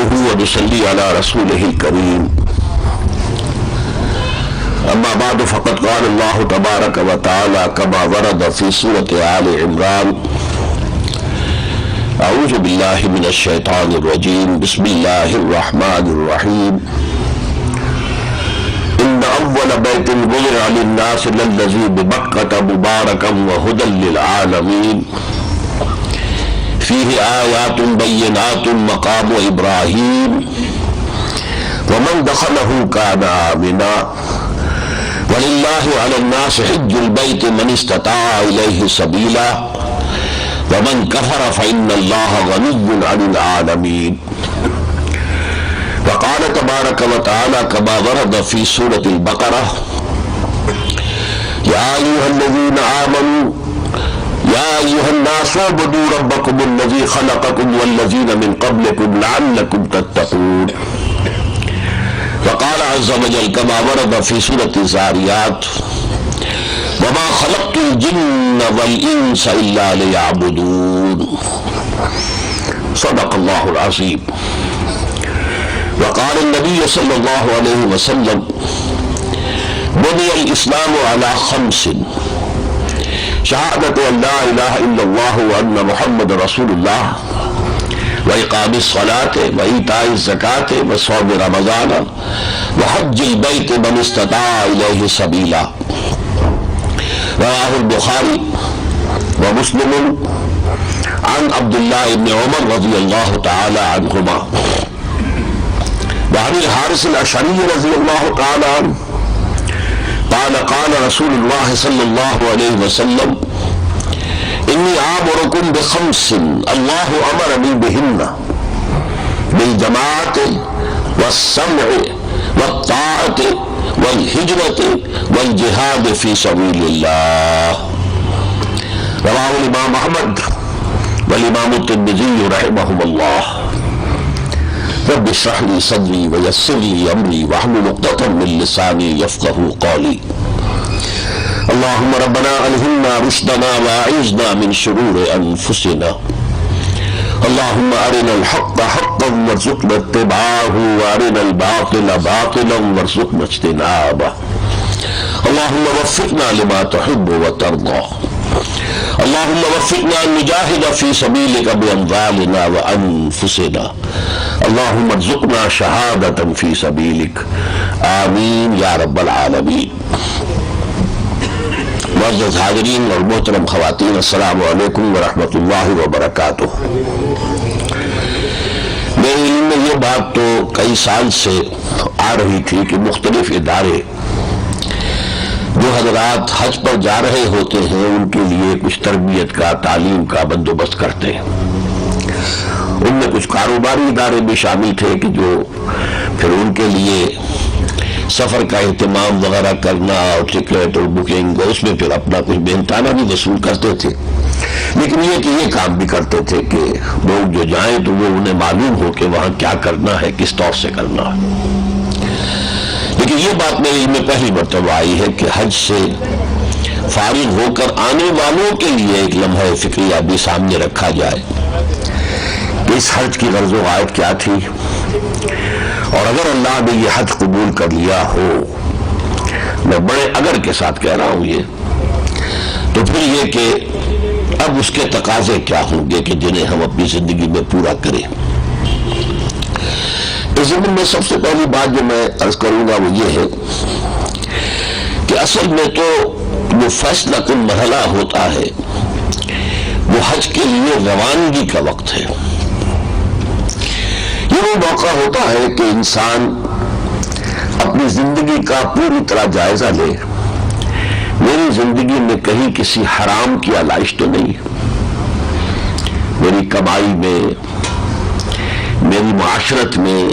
نحمده ونصلي على رسوله الكريم أما بعد فقد قال الله تبارك وتعالى كما ورد في سورة آل عمران أعوذ بالله من الشيطان الرجيم بسم الله الرحمن الرحيم إن أول بيت وضع للناس للذي ببكة مباركا وهدى للعالمين فيه آيات بينات مقام إبراهيم ومن دخله كان آمنا ولله على الناس حج البيت من استطاع إليه سبيلا ومن كفر فإن الله غني عن العالمين. وقال تبارك وتعالى كما ورد في سورة البقرة يا أيها الذين آمنوا يا أيها الناس اعبدوا ربكم الذي خلقكم والذين من قبلكم لعلكم تتقون. وقال عز وجل كما ورد في سورة الزاريات وما خلقت الجن والإنس إلا ليعبدون. صدق الله العظيم. وقال النبي صلى الله عليه وسلم بني الإسلام على خمس شهادة أن لا إله إلا الله وأن محمد رسول الله وإقام الصلاة وإيتاء الزكاة وصوم رمضان وحج البيت من استطاع إليه سبيلا. رواه البخاري ومسلم عن عبد الله بن عمر رضي الله تعالى عنهما وعن الحارث الأشعري رضي الله تعالى عنه قال قال رسول الله صلى الله عليه وسلم إني آمركم بخمس الله أمرني بهن بالجماعة والسمع والطاعة والهجرة والجهاد في سبيل الله. رواه الإمام أحمد والإمام الترمذي رحمهم الله. رب اشرح لي صدري ويسر لي أمري واحلل عقدة من لساني يفقهوا قولي. اللهم ربنا ألهمنا رشدنا وأعذنا من شرور أنفسنا. اللهم أرنا الحق حقا وارزقنا اتباعه وأرنا الباطل باطلا وارزقنا اجتنابه. اللهم وفقنا لما تحب وترضى. اللهم وفقنا أن نجاهد في سبيلك بأموالنا وأنفسنا. اللهم ارزقنا شهادة في سبيلك آمین یا رب العالمین. معزز حاضرین اور محترم خواتین السلام علیکم ورحمۃ اللہ وبرکاتہ. میرے علم میں یہ بات تو کئی سال سے آ رہی تھی کہ مختلف ادارے جو حضرات حج پر جا رہے ہوتے ہیں ان کے لیے کچھ تربیت کا تعلیم کا بندوبست کرتے ہیں. ان میں کچھ کاروباری ادارے بھی شامل تھے کہ جو پھر ان کے لیے سفر کا اہتمام وغیرہ کرنا اور ٹکٹ اور بکنگ اس میں پھر اپنا کچھ محنتانہ بھی وصول کرتے تھے. لیکن یہ کہ یہ کام بھی کرتے تھے کہ لوگ جو جائیں تو وہ انہیں معلوم ہو کہ وہاں کیا کرنا ہے کس طور سے کرنا ہے. لیکن یہ بات میرے علم میں پہلی مرتبہ آئی ہے کہ حج سے فارغ ہو کر آنے والوں کے لیے ایک لمحہ فکریہ بھی سامنے رکھا جائے کہ اس حج کی غرض و غایت کیا تھی، اور اگر اللہ نے یہ حج قبول کر لیا ہو، میں بڑے اگر کے ساتھ کہہ رہا ہوں یہ، تو پھر یہ کہ اب اس کے تقاضے کیا ہوں گے کہ جنہیں ہم اپنی زندگی میں پورا کریں. اس ضمن میں سب سے پہلی بات جو میں عرض کروں گا وہ یہ ہے کہ اصل میں تو جو فیصلہ کن مرحلہ ہوتا ہے وہ حج کے لیے روانگی کا وقت ہے. یہ وہ موقع ہوتا ہے کہ انسان اپنی زندگی کا پوری طرح جائزہ لے. میری زندگی میں کہیں کسی حرام کی آلائش تو نہیں، میری کمائی میں، میری معاشرت میں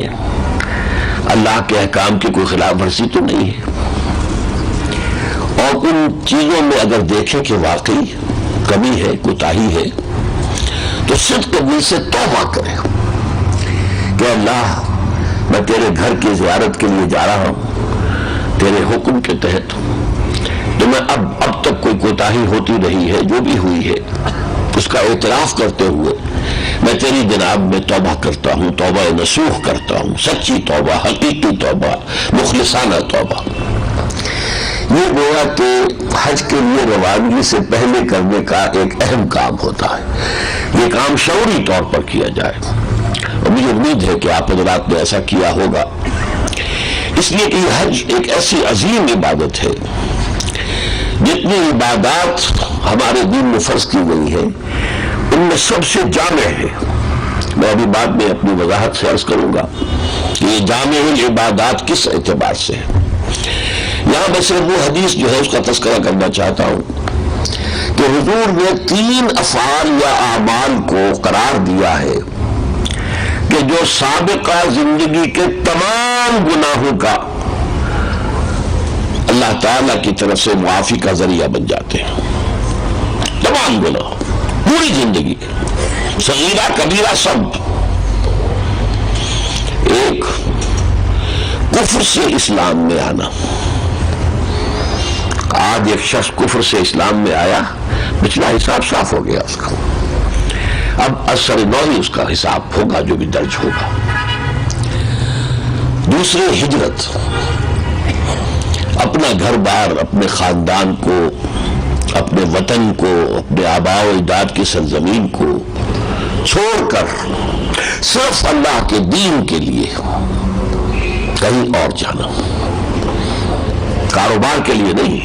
اللہ کے احکام کی کوئی خلاف ورزی تو نہیں ہے. اور ان چیزوں میں اگر دیکھیں کہ واقعی کمی ہے، کوتاہی ہے، تو صدق دل سے توبہ کریں کہ اللہ میں تیرے گھر کی زیارت کے لیے جا رہا ہوں تیرے حکم کے تحت، تو میں اب تک کوئی کوتاہی ہوتی رہی ہے جو بھی ہوئی ہے اس کا اعتراف کرتے ہوئے میں تیری جناب میں توبہ کرتا ہوں، توبہ نصوح کرتا ہوں، سچی توبہ، حقیقی توبہ، مخلصانہ توبہ۔ یہ گویا کہ حج کے لیے روانگی سے پہلے کرنے کا ایک اہم کام ہوتا ہے۔ یہ کام شعوری طور پر کیا جائے، اور مجھے امید ہے کہ آپ حضرات نے ایسا کیا ہوگا، اس لیے کہ یہ حج ایک ایسی عظیم عبادت ہے، جتنی عبادات ہمارے دین میں فرض کی گئی ہیں ان میں سب سے جامع ہے۔ میں ابھی بعد میں اپنی وضاحت سے عرض کروں گا کہ یہ جامع العبادات کس اعتبار سے ہے۔ یہاں میں صرف وہ حدیث جو ہے اس کا تذکرہ کرنا چاہتا ہوں کہ حضور نے 3 افعال یا اعمال کو قرار دیا ہے کہ جو سابقہ زندگی کے تمام گناہوں کا اللہ تعالیٰ کی طرف سے معافی کا ذریعہ بن جاتے ہیں۔ تمام گناہ، پوری زندگی، صغیرہ کبیرہ سب۔ ایک، کفر سے اسلام میں آنا۔ آج ایک شخص کفر سے اسلام میں آیا، پچھلا حساب صاف ہو گیا اس کا، اب اثر نو ہی اس کا حساب ہوگا جو بھی درج ہوگا۔ دوسرے، ہجرت، اپنا گھر بار، اپنے خاندان کو، اپنے وطن کو، اپنے آباء و اجداد کی سرزمین کو چھوڑ کر صرف اللہ کے دین کے لیے کہیں اور جانا، کاروبار کے لیے نہیں،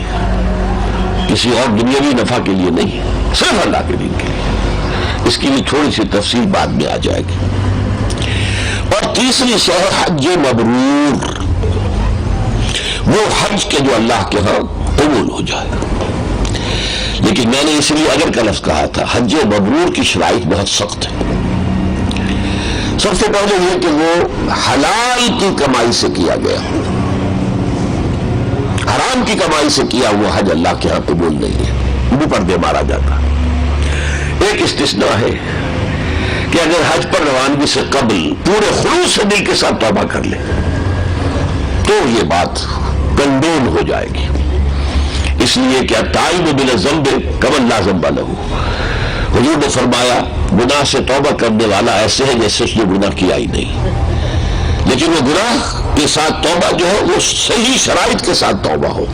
کسی اور دنیاوی نفع کے لیے نہیں، صرف اللہ کے دین کے لیے۔ اس کی بھی تھوڑی سی تفصیل بعد میں آ جائے گی۔ اور تیسری شے حج مبرور، وہ حج کے جو اللہ کے ہاں قبول ہو جائے۔ لیکن میں نے اس لیے اگر کا لفظ کہا تھا، حج مبرور کی شرائط بہت سخت ہے۔ سب سے پہلے یہ کہ وہ حلال کی کمائی سے کیا گیا، حرام کی کمائی سے کیا ہوا حج اللہ کے ہاں قبول نہیں ہے، منہ پر دے مارا جاتا۔ ایک استثناء ہے کہ اگر حج پر روانگی سے قبل پورے خلوص سے دل کے ساتھ توبہ کر لے تو یہ بات کنڈون ہو جائے گی، اس لیے کہ التائب من الذنب کمن لا ذنب لہ۔ حضور نے فرمایا گناہ سے توبہ کرنے والا ایسے ہے جیسے اس نے گناہ کیا ہی نہیں، لیکن وہ گناہ کے ساتھ توبہ جو ہے وہ صحیح شرائط کے ساتھ توبہ ہو۔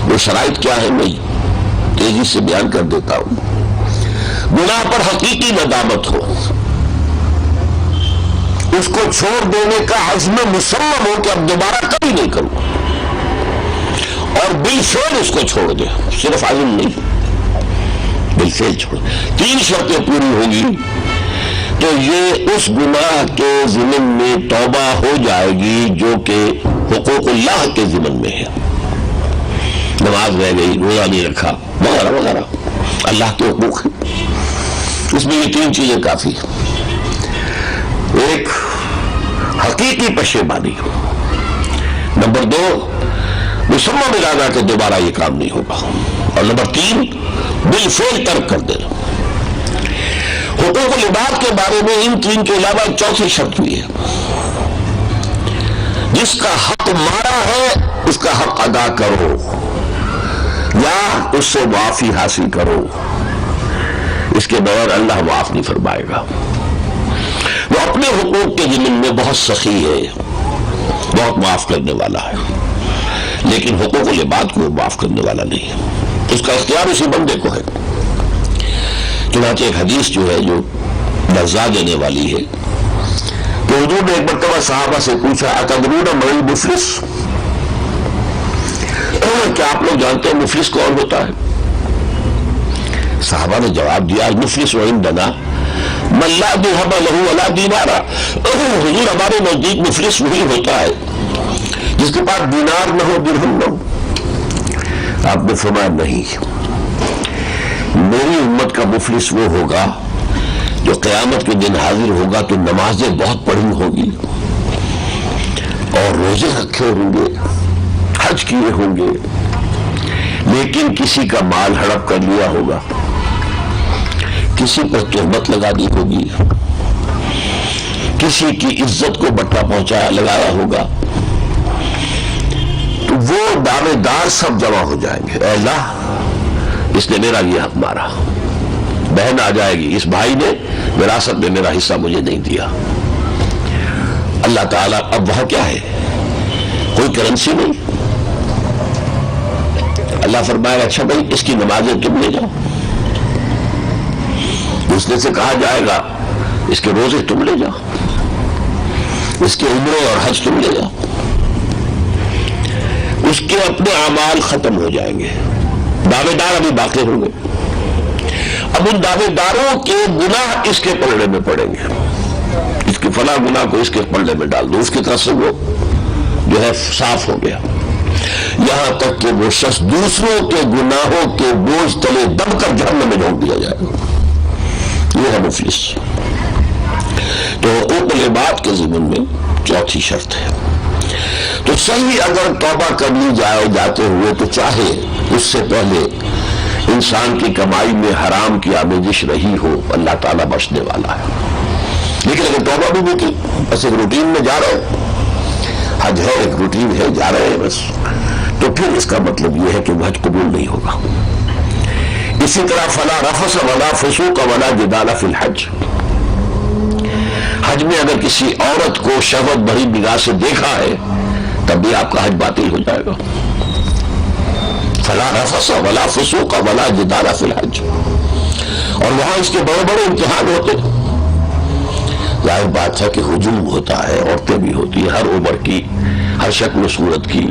وہ شرائط کیا ہے میں تیزی سے بیان کر دیتا ہوں۔ گناہ پر حقیقی ندامت ہو، اس کو چھوڑ دینے کا عزم مصمم ہو کہ اب دوبارہ کبھی نہیں کروں، اور بالفعل اس کو چھوڑ دے، صرف عزم نہیں، بالفعل چھوڑ۔ 3 شرطیں پوری ہوں گی تو یہ اس گناہ کے ضمن میں توبہ ہو جائے گی جو کہ حقوق اللہ کے ضمن میں ہے۔ نماز رہ گئی، روزہ نہیں رکھا، وغیرہ وغیرہ، اللہ کے حقوق ہیں، اس میں یہ 3 چیزیں کافی ہیں۔ ایک، حقیقی پشیمانی، نمبر 2 مصمم ارادہ کہ دوبارہ یہ کام نہیں ہوگا، اور نمبر 3 بالفعل ترک کر دینا۔ حقوق العباد کے بارے میں ان 3 کے علاوہ ایک 4تھی شرط بھی ہے، جس کا حق مارا ہے اس کا حق ادا کرو یا اس سے معافی حاصل کرو، اس کے بغیر اللہ معاف نہیں فرمائے گا۔ وہ اپنے حقوق کے ضمن میں بہت سخی ہے، بہت معاف کرنے والا ہے، لیکن حقوق العباد کو معاف کرنے والا نہیں ہے، اس کا اختیار اسی بندے کو ہے۔ چنانچہ ایک حدیث جو ہے جو لرزا دینے والی ہے کہ حضور نے ایک مرتبہ صحابہ سے پوچھا اتدرون من المفلس، کیا آپ لوگ جانتے ہیں مفلس کون ہوتا ہے؟ صحابہ نے جواب دیا المفلس عندنا من لا درہم لہ ولا دینار، حضور ہمارے نزدیک مفلس وہی ہوتا ہے جس کے پاس دینار نہ ہو درہم نہ ہو۔ آپ نے فرمایا نہیں، میری امت کا مفلس وہ ہوگا جو قیامت کے دن حاضر ہوگا تو نمازیں بہت پڑھی ہوگی اور روزے رکھے ہوں گے، حج کیے ہوں گے، لیکن کسی کا مال ہڑپ کر لیا ہوگا، کسی پر تہمت لگا دی ہوگی، کسی کی عزت کو بٹا پہنچایا لگایا ہوگا، تو وہ دعوے دار سب جمع ہو جائیں گے، اے اللہ اس نے میرا یہ حق مارا، بہن آ جائے گی، اس بھائی نے وراثت میں میرا حصہ مجھے نہیں دیا. اللہ تعالیٰ اب وہاں کیا ہے؟ کوئی کرنسی نہیں. اللہ فرمائے اچھا بھائی اس کی نمازیں تم لے جاؤ. دوسرے سے کہا جائے گا اس کے روزے تم لے جاؤ، اس کے عمرے اور حج تم لے جاؤ. اس کے اپنے اعمال ختم ہو جائیں گے، دعوے دار ابھی باقی ہوں گے. اب ان دعوے داروں کے گناہ اس کے پلڑے میں پڑیں گے. اس کے فلاں گناہ کو اس کے پلڑے میں ڈال دو، اس کی طرف سے وہ جو ہے صاف ہو گیا. یہاں تک کہ وہ شخص دوسروں کے گناہوں کے بوجھ تلے دب کر جہنم میں جھونک دیا جائے گا. یہ ہے مفلس. تو حقوق العباد کے ضمن میں چوتھی شرط ہے. تو صحیح اگر توبہ کر لی جائے جاتے ہوئے تو چاہے اس سے پہلے انسان کی کمائی میں حرام کی آمیزش رہی ہو، اللہ تعالیٰ بخشنے والا ہے. لیکن اگر توبہ بھی نہیں کی، بس ایک روٹین میں جا رہے، حج ہے ایک روٹین ہے، جا رہے ہیں بس، تو پھر اس کا مطلب یہ ہے کہ وہ حج قبول نہیں ہوگا. اسی طرح فلا رفث ولا فسوق ولا جدال فی الحج. حج میں اگر کسی عورت کو شہوت بھری نگاہ سے دیکھا ہے تب بھی آپ کا حج باطل ہو جائے گا. فلا رفث ولا فسوق ولا جدال فی الحج. اور وہاں اس کے بڑے بڑے امتحان ہوتے ہیں. ظاہر بات ہے کہ ہجوم ہوتا ہے، عورتیں بھی ہوتی ہیں، ہر عمر کی، ہر شکل و صورت کی.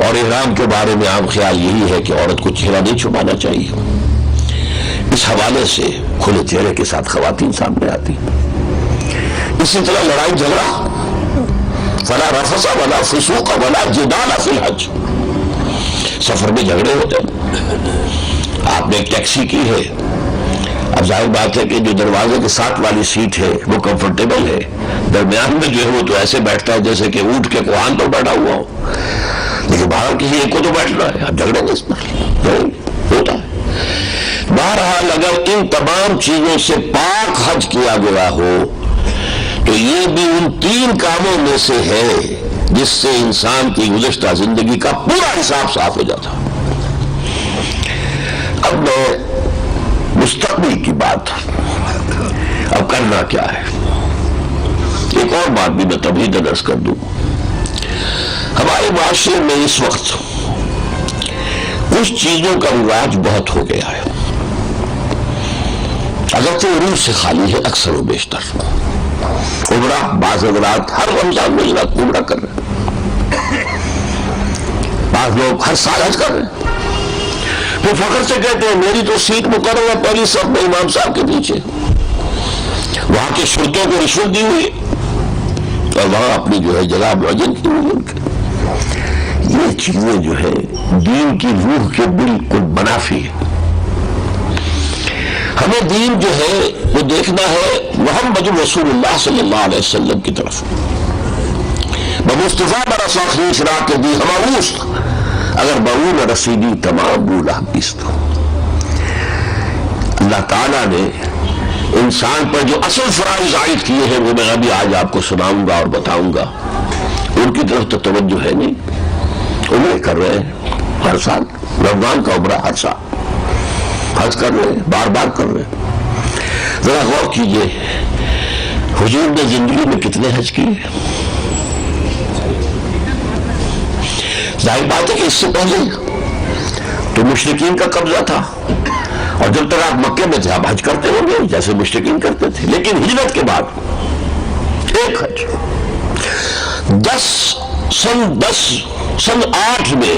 اور احرام کے بارے میں عام خیال یہی ہے کہ عورت کو چہرہ نہیں چھپانا چاہیے. اس حوالے سے کھلے چہرے کے ساتھ خواتین سامنے آتی. اسی طرح لڑائی جھگڑا، فلا رفث ولا فسوق ولا جدال فی الحج. سفر میں جھگڑے ہوتے ہیں. آپ نے ایک ٹیکسی کی ہے، اب ظاہر بات ہے کہ جو دروازے کے ساتھ والی سیٹ ہے وہ کمفرٹیبل ہے، درمیان میں جو ہے وہ تو ایسے بیٹھتا ہے جیسے کہ اونٹ کے کوہان پر بیٹھا ہوا ہو، لیکن باہر کسی ایک کو تو بیٹھنا ہے. آپ جھگڑیں گے اس پر، ہوتا ہے. بہرحال اگر ان تمام چیزوں سے پاک حج کیا گیا ہو تو یہ بھی ان تین کاموں میں سے ہے جس سے انسان کی گزشتہ زندگی کا پورا حساب صاف ہو جاتا. اب میں مستقبل کی بات، اب کرنا کیا ہے. ایک اور بات بھی میں تمہید عرض کر دوں. ہمارے معاشرے میں اس وقت کچھ چیزوں کا رواج بہت ہو گیا ہے، اگر تو عروج سے خالی ہے اکثر و بیشتر. عمرہ بعض حضرات ہر رمضان میں عمرہ کر رہے ہیں، بعض لوگ ہر سال حج کر رہے ہیں. پھر فخر سے کہتے ہیں میری تو سیٹ مقرر ہے پہلی صف میں امام صاحب کے پیچھے، وہاں کے شرطوں کو رشوت دی ہوئی اور وہاں اپنی جو ہے جگہ معین کی ہوئی. یہ چیزیں جو ہے دین کی روح کے بالکل منافی ہے. ہمیں دین جو ہے وہ دیکھنا ہے محمد رسول اللہ صلی اللہ علیہ وسلم کی طرف. بمصطفیٰ برساخی شراک دی ہماروست اگر بہون رسیدی تمام بولا بیست. اللہ تعالیٰ نے انسان پر جو اصل فرائض عائد کیے ہیں وہ میں ابھی آج آپ کو سناؤں گا اور بتاؤں گا. ان کی طرف تو توجہ ہے نہیں. عمرے کر رہے ہیں ہر سال، رمضان کا عمرہ ہر سال، حج کر رہے ہیں، بار بار کر رہے ہیں. ذرا غور کیجئے حضور نے زندگی میں کتنے حج کیے. ظاہر بات ہے کہ اس سے پہلے تو مشرکین کا قبضہ تھا، اور جب تک آپ مکے میں تھے آپ حج کرتے ہوں گے جیسے مشرکین کرتے تھے. لیکن ہجرت کے بعد ایک حج سن 8 میں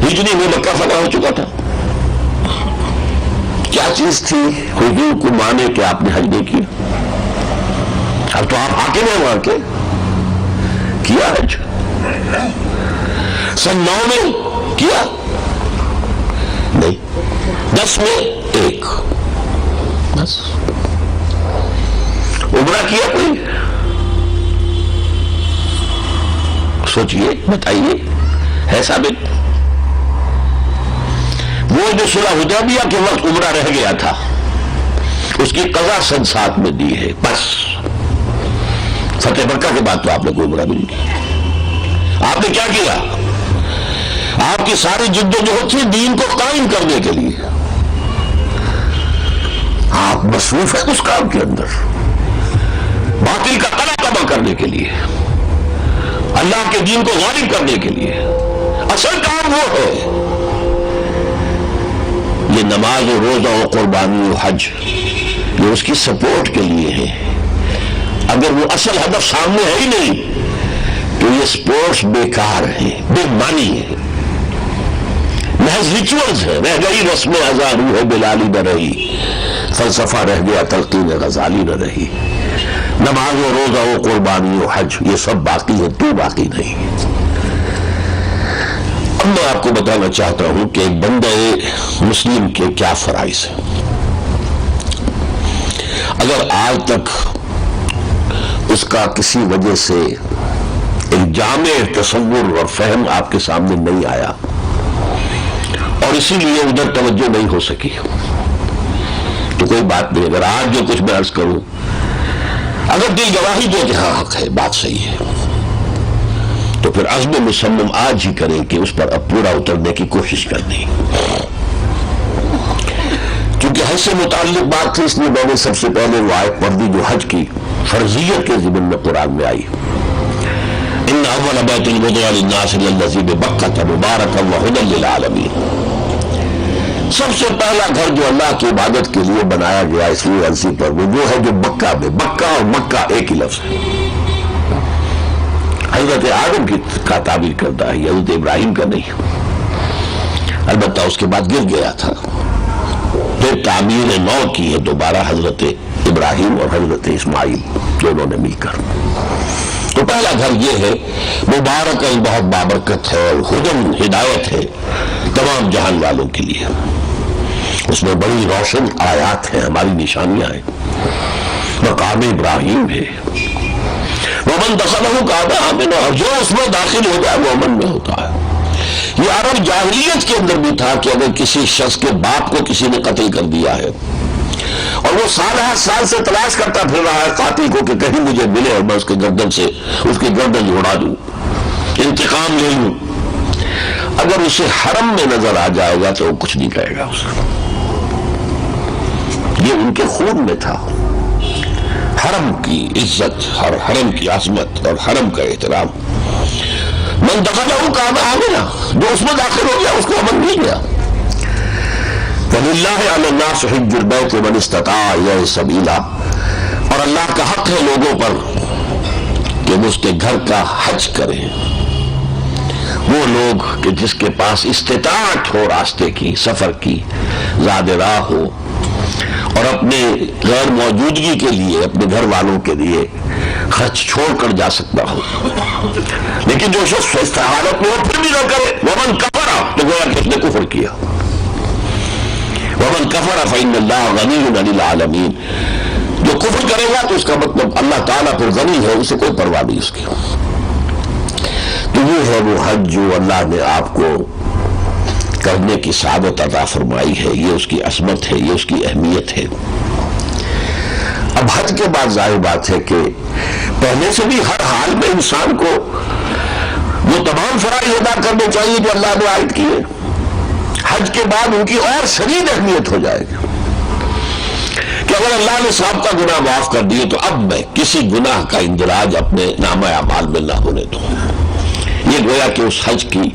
ہجری میں مکہ فتح ہو چکا تھا. کیا چیز تھی حضور کو مانے کہ آپ نے حج نہیں کیا؟ اب تو آپ حاکم ہیں وہاں کے، کیا حج. سن 9 میں کیا نہیں، 10 میں ایک، بس. عمرہ کیا کوئی؟ سوچئے، بتائیے، ہے ثابت؟ وہ جو صلح حدیبیہ کے وقت عمرہ رہ گیا تھا اس کی قضا سن 7 میں دی ہے، بس. فتح مکہ کے بعد تو آپ نے کوئی عمرہ بھی نہیں کیا. آپ نے کیا کیا؟ آپ کی ساری جدوجہد تھی دین کو قائم کرنے کے لیے. آپ مصروف ہیں اس کام کے اندر، باطل کا قلع تباہ کرنے کے لیے، اللہ کے دین کو غالب کرنے کے لیے۔ اصل کام وہ ہے، یہ نماز و روزہ و قربانی و حج یہ اس کی سپورٹ کے لیے ہے۔ اگر وہ اصل ہدف سامنے ہے ہی نہیں تو یہ سپورٹس بیکار ہیں، بے معنی ہے، محض ریچولز ہے۔ رہ گئی رسم ازاں روح بلالی نہ رہی، فلسفہ رہ گیا تلقین غزالی نہ رہی۔ نماز و روزہ و قربانی و حج یہ سب باقی ہے، تو باقی نہیں۔ اب میں آپ کو بتانا چاہتا ہوں کہ ایک بندہ مسلم کے کیا فرائض ہیں۔ اگر آج تک اس کا کسی وجہ سے ایک جامع تصور اور فہم آپ کے سامنے نہیں آیا اور اسی لیے ادھر توجہ نہیں ہو سکی تو کوئی بات نہیں۔ اگر آج جو کچھ میں عرض کروں، اگر دل گواہی دے کہ ہاں حق ہے، بات صحیح ہے، تو پھر عزم مصمم آج ہی کریں کہ اس پر اب پورا اترنے کی کوشش کرنی۔ کیونکہ حج سے متعلق بات تھی، اس لیے میں نے سب سے پہلے وہ آیت پڑھ دی جو حج کی فرضیت کے ضمن میں قرآن میں آئی۔ ان اول بیت وضع للناس للذی ببکۃ مبارکا وہدی للعالمین۔ سب سے پہلا گھر جو اللہ کی عبادت کے لیے بنایا گیا اس لیے عرضی پر وہ ہے جو مکہ میں، مکہ اور مکہ ایک ہی لفظ ہے۔ حضرت آدم کا تعبیر کرتا ہے، حضرت ابراہیم کا نہیں، البتہ اس کے بعد گر گیا تھا، پھر تعمیر نو کی ہے دوبارہ حضرت ابراہیم اور حضرت اسماعیل دونوں نے مل کر۔ تو پہلا گھر یہ ہے، مبارک بہت بابرکت ہے، اور ہدن ہدایت ہے تمام جہان والوں کے لیے۔ اس میں بڑی روشن آیات ہیں، ہماری نشانیاں ہیں، مقام ابراہیم ہے، ومن دخلہ کان آمنا، اور جو اس میں داخل ہو جائے وہ امن میں ہوتا ہے۔ یہ عرب جاہلیت کے اندر بھی تھا کہ اگر کسی شخص کے باپ کو کسی نے قتل کر دیا ہے اور وہ سال سے تلاش کرتا پھر رہا ہے قاتل کو کہ کہیں مجھے ملے اور میں اس کے گردن سے اس کی گردن اڑا دوں، انتقام لے لوں، اگر اسے حرم میں نظر آ جائے گا تو وہ کچھ نہیں کہے گا اسے۔ یہ ان کے خون میں تھا، حرم کی عزت اور حرم کی عظمت اور حرم کا احترام۔ من دخلہ کان آمنا، جو اس میں داخل ہو گیا اس کو امن مل گیا۔ وَلِلَّهِ عَلَى النَّاسِ حِجُّ الْبَيْتِ مَنِ اسْتَطَاعَ إِلَيْهِ سَبِيلًا، اور اللہ کا حق ہے لوگوں پر کہ وہ اس کے گھر کا حج کریں، وہ لوگ کہ جس کے پاس استطاعت ہو راستے کی، سفر کی، زاد راہ ہو، اور اپنے غیر موجودگی کے لیے اپنے گھر والوں کے لیے خرچ چھوڑ کر جا سکتا ہو۔ لیکن جو شخص اس حالت میں ہو پھر بھی نہ کرے، ومن کفر، تو گویا کہ اس نے کفر کیا۔ ومن کفر فإن اللہ غنی عن العالمین، جو کفر کرے گا تو اس کا مطلب اللہ تعالیٰ پھر غنی ہے، اسے کوئی پرواہ نہیں اس کی۔ تو یہ ہے وہ حج جو اللہ نے آپ کو کرنے کی سعادت عطا فرمائی ہے، یہ اس کی عظمت ہے، یہ اس کی اہمیت ہے۔ اب حج کے بعد ظاہر بات ہے کہ پہلے سے بھی ہر حال میں انسان کو وہ تمام فرائض ادا کرنے چاہیے جو اللہ نے عائد کیے، حج کے بعد ان کی اور شدید اہمیت ہو جائے گی کہ اگر اللہ نے سابقہ گناہ معاف کر دیے تو اب میں کسی گناہ کا اندراج اپنے نامہ اعمال میں نہ ہونے دوں۔ یہ گویا کہ اس حج کی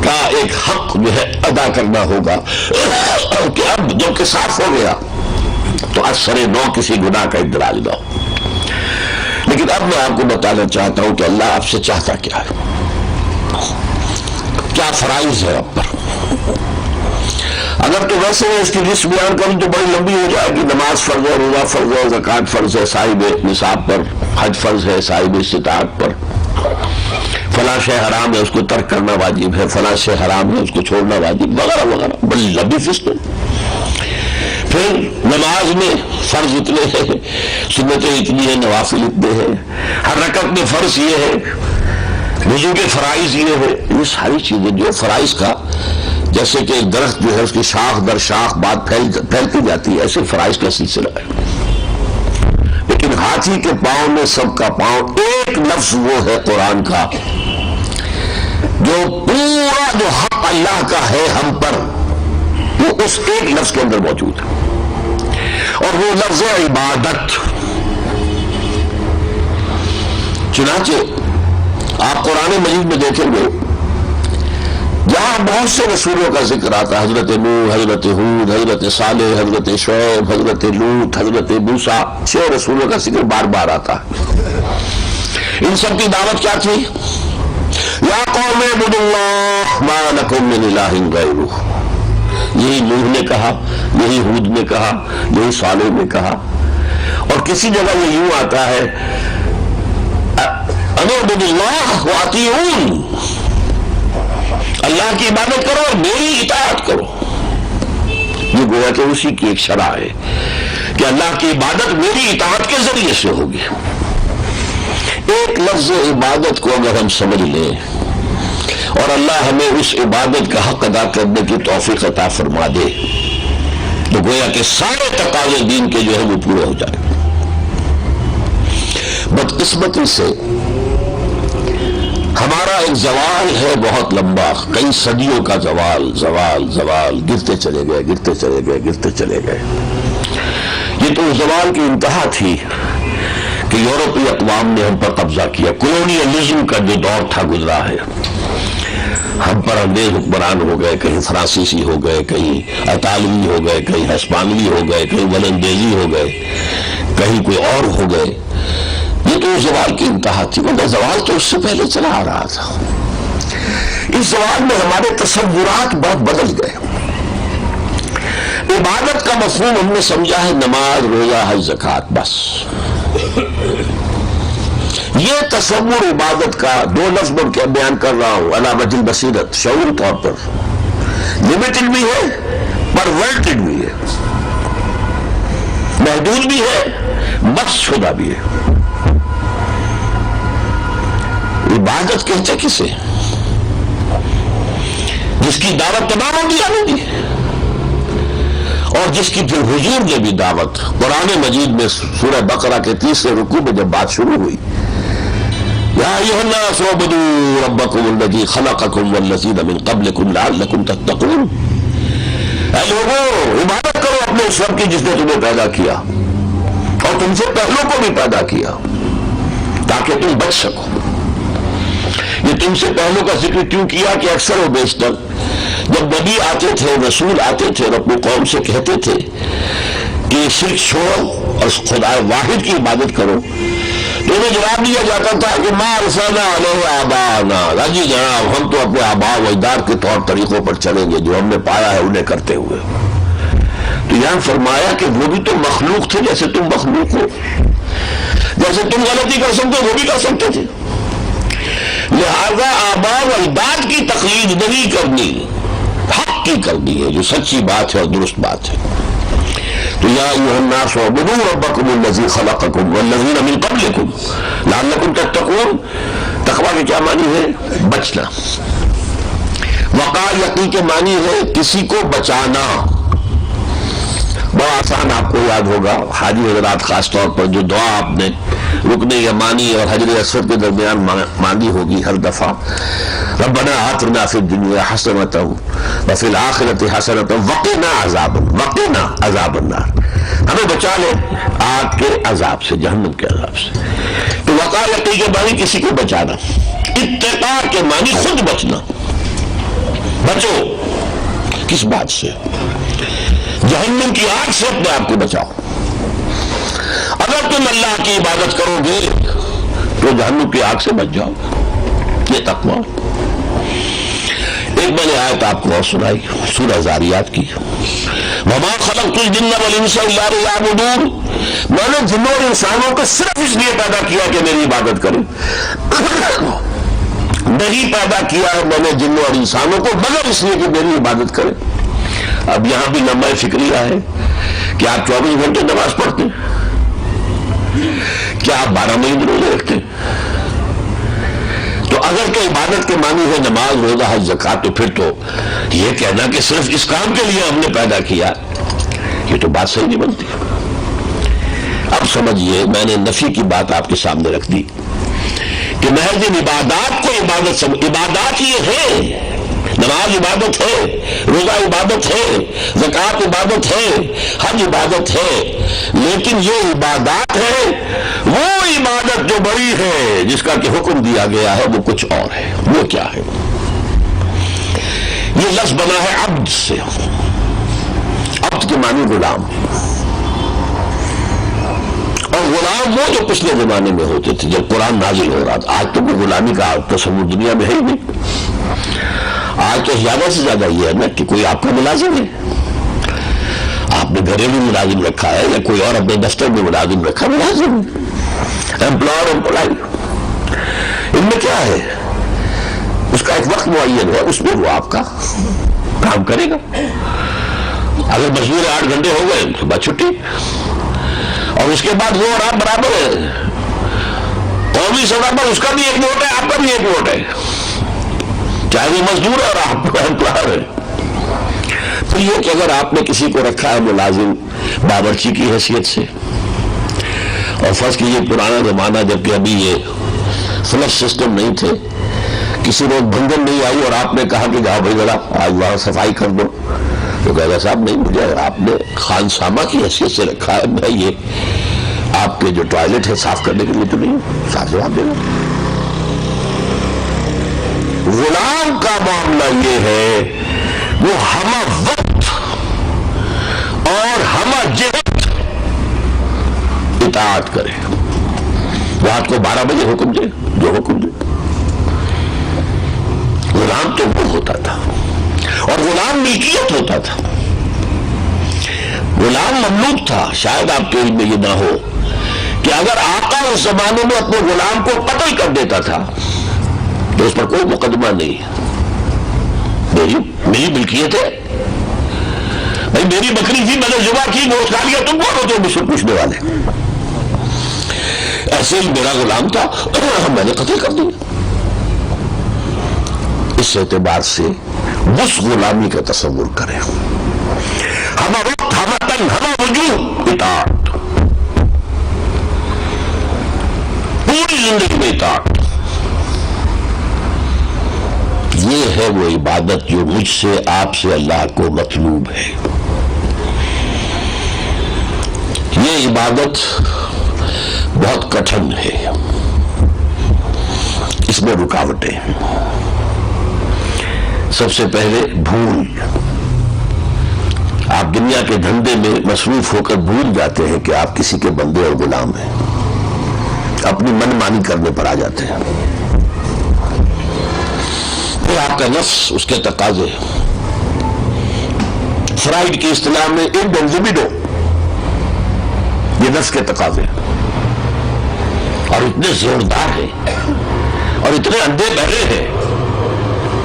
کا ایک حق جو ہے ادا کرنا ہوگا کہ اب جو کہ صاف ہو گیا تو اثر نو کسی گناہ کا اندراج نہ ہو۔ لیکن اب میں آپ کو بتانا چاہتا ہوں کہ اللہ آپ سے چاہتا کیا ہے، کیا فرائض ہے آپ پر۔ اگر تو ویسے اس کی لسٹ بیان کروں تو بڑی لمبی ہو جائے گی، نماز فرض ہے، روزہ فرض ہے، زکوٰۃ فرض ہے صاحب نصاب پر، حج فرض ہے صاحب استطاعت پر، فلاں شے حرام ہے اس کو ترک کرنا واجب ہے، فلاں شے حرام ہے اس کو چھوڑنا واجب، وغیرہ وغیرہ، بڑی لمبی فہرست ہے۔ پھر نماز میں فرض اتنے ہیں، سنتیں اتنی ہیں، نوافل اتنے ہیں، ہر رکعت میں فرض یہ ہے، وضو کے فرائض یہ ہے، یہ ساری چیزیں جو فرائض کا، جیسے کہ ایک درخت جو ہے اس کی شاخ در شاخ بات پھیلتی جاتی ہے، ایسے فرائض کا سلسلہ ہے۔ لیکن ہاتھی کے پاؤں میں سب کا پاؤں ایک لفظ وہ ہے قرآن کا جو پورا جو حق اللہ کا ہے ہم پر وہ اس ایک لفظ کے اندر موجود ہے۔ اور وہ لفظ عبادت. چنانچہ آپ قرآن مجید میں دیکھیں گے جہاں بہت سے رسولوں کا ذکر آتا ہے، حضرت نوح، حضرت ہود، حضرت صالح، حضرت شعیب، حضرت لوط، حضرت موسیٰ، 6 رسولوں کا ذکر بار بار آتا ہے. ان سب کی دعوت کیا تھی؟ یا قوم اعبدوا اللہ ما لکم من الہ غیرہ. یہی نوح نے کہا، یہی ہود نے کہا، یہی صالح نے کہا. اور کسی جگہ یہ یوں آتا ہے ان اعبدوا اللہ واطیعون، اللہ کی عبادت کرو اور میری اطاعت کرو. یہ گویا کہ اسی کی ایک شرح ہے کہ اللہ کی عبادت میری اطاعت کے ذریعے سے ہوگی. ایک لفظ عبادت کو اگر ہم سمجھ لیں اور اللہ ہمیں اس عبادت کا حق ادا کرنے کی توفیق عطا فرما دے تو گویا کہ سارے تقاضے دین کے جو ہے وہ پورے ہو جائیں. بدقسمتی سے ہمارا ایک زوال ہے بہت لمبا، کئی صدیوں کا زوال زوال زوال، گرتے چلے گئے گرتے چلے گئے گرتے چلے گئے. یہ تو زوال کی انتہا تھی کہ یورپی اقوام نے ہم پر قبضہ کیا. کولونیلزم کا جو دور تھا گزرا ہے، ہم پر انگریز حکمران ہو گئے، کہیں فرانسیسی ہو گئے، کہیں اطالوی ہو گئے، کہیں ہسپانوی ہو گئے، کہیں ولندیزی ہو گئے، کہیں کوئی اور ہو گئے. یہ تو زوال کی انتہا تھی، مگر زوال تو اس سے پہلے چلا آ رہا تھا. اس زوال میں ہمارے تصورات بہت بدل گئے. عبادت کا مفہوم ہم نے سمجھا ہے نماز، روزہ، حج، زکوٰۃ، بس. یہ تصور عبادت کا 2 لفظ میں بیان کر رہا ہوں علی وجہ البصیرت، شعور طور پر. لمیٹڈ بھی ہے، پرورٹڈ بھی ہے، محدود بھی ہے، بخش شدہ بھی ہے. عبادت کہتے کسے؟ جس کی دعوت تمام انبیاء نے دی اور جس کی پھر حضور نے بھی دعوت. قرآن مجید میں سورہ بقرہ کے 30ویں رکوع میں جب بات شروع ہوئی، یا ایھا الناس اعبدوا ربکم الذی خلقکم والذین من قبلکم لعلکم تتقون. اے لوگوں، عبادت کرو اپنے اس رب کی جس نے تمہیں پیدا کیا اور تم سے پہلوں کو بھی پیدا کیا تاکہ تم بچ سکو. یہ تم سے پہلوں کا ذکر کیوں کیا کہ اکثر و بیشتر جب نبی آتے تھے، رسول آتے تھے اور اپنی قوم سے کہتے تھے کہ شرک چھوڑو اور خدا واحد کی عبادت کرو، تو انہیں جواب دیا جاتا تھا کہ ما ارسلنا علیہ آباءنا، جی جناب ہم تو اپنے آباء و اجداد کے طور طریقوں پر چلیں گے جو ہم نے پایا ہے انہیں کرتے ہوئے. تو یہاں فرمایا کہ وہ بھی تو مخلوق تھے جیسے تم مخلوق ہو، جیسے تم غلطی کر سکتے ہو وہ بھی کر سکتے تھے. لہذا آباء و اجداد کی تقلید نہیں کرنی، حق کی کرنی ہے جو سچی بات ہے اور درست بات ہے. تو یا ایھا الناس اعبدوا ربکم الذی خلقکم والذین من قبلکم لعلکم تتقون. تقویٰ کے کیا معنی ہے؟ بچنا. وقار یقین کے معنی ہے کسی کو بچانا. بڑا آسان آپ کو یاد ہوگا، حاجی حضرات خاص طور پر جو دعا آپ نے رکن یمانی اور حجر اسود کے درمیان مانگی ہوگی ہر دفعہ، ربنا آتنا فی الدنیا حسنۃ وفی الآخرۃ حسنۃ وقنا عذاب النار. ہمیں بچا لے آگ کے عذاب سے، جہنم کے عذاب سے. تو وقار یقین کے معنی کسی کو بچانا. اتقاء کے معنی خود بچنا. بچو کس بات سے؟ جہنم کی آگ سے اپنے آپ کو بچاؤ. اگر تم اللہ کی عبادت کرو گے تو جہنم کی آگ سے بچ جاؤ. یہ تقویٰ. ایک میں نے آیت آپ کو اور سنائی سورہ زاریات کی، وما خلقت الجن والانس الا ليعبدون. میں نے جنوں اور انسانوں کو صرف اس لیے پیدا کیا کہ میری عبادت کریں. نہیں پیدا کیا ہے میں نے جنوں اور انسانوں کو مگر اس لیے کہ میری عبادت کریں. اب یہاں بھی لمبا فکریہ ہے کہ آپ 24 گھنٹے نماز پڑھتے ہیں، کیا آپ 12 مہینے روزے رکھتے ہیں؟ تو اگر کہ عبادت کے معنی ہے نماز، روزہ، حج، زکوٰۃ، تو پھر تو یہ کہنا کہ صرف اس کام کے لیے ہم نے پیدا کیا، یہ تو بات صحیح نہیں بنتی. اب سمجھیے میں نے نفی کی بات آپ کے سامنے رکھ دی کہ محض ان عبادات کو عبادت یہ ہے، نماز عبادت ہے، روزہ عبادت ہے، زکوٰۃ عبادت ہے، حج عبادت ہے، لیکن یہ عبادات ہے وہ عبادت جو بڑی ہے، جس کا کہ حکم دیا گیا ہے وہ کچھ اور ہے۔ وہ کیا ہے؟ یہ لفظ بنا ہے عبد سے، عبد کے معنی غلام، اور غلام وہ جو پچھلے زمانے میں ہوتے تھے جب قرآن نازل ہو رہا تھا۔ آج تو کوئی غلامی کا تصور دنیا میں ہے ہی نہیں۔ آج تو زیادہ سے زیادہ یہ ہے نا کہ کوئی آپ کا ملازم ہے، آپ نے گھریلو ملازم رکھا ہے یا کوئی اور اپنے دفتر میں ملازم رکھا، ملازم امپلائر امپلائی، ان میں کیا ہے؟ اس کا ایک وقت معین ہے، اس میں وہ آپ کا کام کرے گا۔ اگر مزدور 8 گھنٹے ہو گئے تو بعد چھٹی، اور اس کے بعد وہ اور آپ برابر ہے۔ قومی سطح پر اس کا بھی ایک ووٹ ہے، آپ کا بھی ایک ووٹ ہے، چاہے وہ مزدور ہے اور آپ امپلائر ہے۔ پھر یہ کہ اگر آپ نے کسی کو رکھا ہے ملازم باورچی کی حیثیت سے، اور فرض کیجیے پرانا زمانہ جبکہ ابھی یہ فلش سسٹم نہیں تھے، کسی روز بھنگن نہیں آئی اور آپ نے کہا کہ جاؤ بھائی ذرا آج وہاں صفائی کر دو، تو کہے گا صاحب نہیں، مجھے اگر آپ نے خانسامہ کی حیثیت سے رکھا ہے، میں یہ آپ کے جو ٹوائلٹ ہے صاف کرنے کے لیے تو نہیں، صاف جواب دے گا۔ غلام کا معاملہ یہ ہے وہ ہمہ وقت اور ہمہ جہت اطاعت کرے، رات کو 12 بجے حکم دے جو حکم دے۔ غلام تو وہ ہوتا تھا، اور غلام ملکیت ہوتا تھا، غلام مملوک تھا۔ شاید آپ کے علم میں یہ نہ ہو کہ اگر آقا اس زمانے میں اپنے غلام کو قتل کر دیتا تھا تو اس پر کوئی مقدمہ نہیں، میری ملکیت ہے بھائی، میری بکری تھی، میں نے ذبح کی، گوشت کھا لیا، تم کون ہوتے ہو مجھ سے پوچھنے والے؟ ایسے ہی میرا غلام تھا، میں نے قتل کر دیا۔ اس اعتبار سے اس غلامی کا تصور کریں، ہمہ وقت، ہمہ تن، ہمہ وجود اطاعت، پوری زندگی میں اطاعت۔ یہ ہے وہ عبادت جو مجھ سے آپ سے اللہ کو مطلوب ہے۔ یہ عبادت بہت کٹھن ہے، اس میں رکاوٹیں ہیں۔ سب سے پہلے بھول، آپ دنیا کے دھندے میں مصروف ہو کر بھول جاتے ہیں کہ آپ کسی کے بندے اور غلام ہیں، اپنی من مانی کرنے پر آ جاتے ہیں۔ پھر آپ کا نفس اس کے تقاضے، فرائڈ کی اصطلاح میں انڈنزبیڈو، یہ نفس کے تقاضے اور اتنے زوردار ہیں اور اتنے اندھے بہرے ہیں،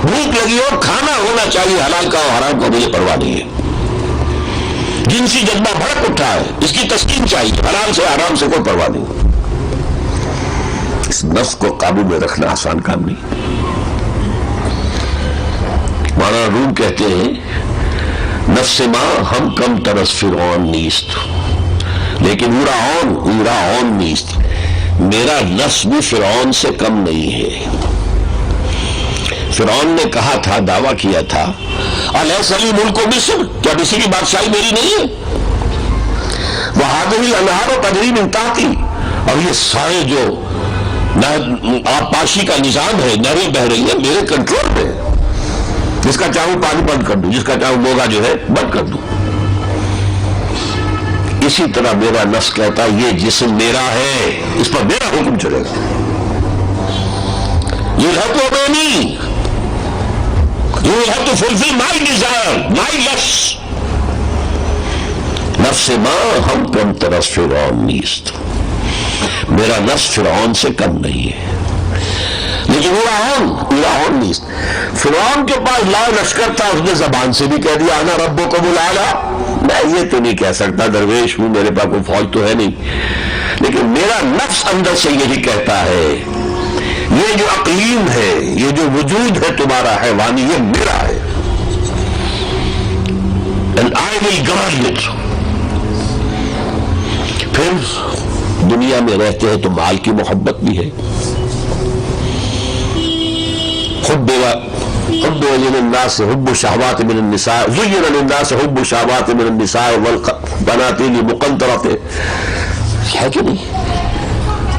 بھوک لگی اور کھانا ہونا چاہیے، حلال کا اور حرام کا مجھے پرواہ نہیں ہے، جنسی جذبہ بھڑک اٹھا ہے، اس کی تسکین چاہیے، حلال سے حرام سے کوئی پرواہ نہیں۔ اس نفس کو قابو میں رکھنا آسان کام نہیں۔ مولانا روم کہتے ہیں نفس ماں ہم کم ترس فرعون نیست، لیکن اورا نیست، میرا نفس بھی فرعون سے کم نہیں ہے۔ فرعون نے کہا تھا، دعویٰ کیا تھا، الیس لی ملک مصر، کیا مصر کی بادشاہی میری نہیں ہے؟ وہذہ الانہار تجری من تحتی، اور یہ سارے جو آبپاشی کا نظام ہے، نہریں بہہ رہی ہیں میرے کنٹرول میں، جس کا چاہوں پانی بند کر دوں، جس کا چاہوں موگا جو ہے بند کر دوں۔ اسی طرح میرا نفس کہتا ہے یہ جسم میرا ہے، اس پر میرا حکم چلے گا۔ You have to obey me. You will have to fulfill my desire, my lust. نفس ماں ہم کم طرف فرعون نیست، میرا نفس فرعون سے کم نہیں ہے، لیکن فرعون نیست۔ فرعون کے پاس لا لشکر تھا، اس نے زبان سے بھی کہہ دیا انا ربکم الاعلی، میں یہ تو نہیں کہہ سکتا، درویش ہوں، میرے پاس کوئی فوج تو ہے نہیں، لیکن میرا نفس اندر سے یہی کہتا ہے یہ جو اقلیم ہے، یہ جو وجود ہے تمہارا حیوانی، یہ میرا ہے، and I will guard it۔ پھر دنیا میں رہتے ہیں تو مال کی محبت بھی ہے، خود حب للناس حب الشہوات من النساء زین للناس حب الشہوات من النساء والقناطیر المقنطرۃ، ہے کہ نہیں؟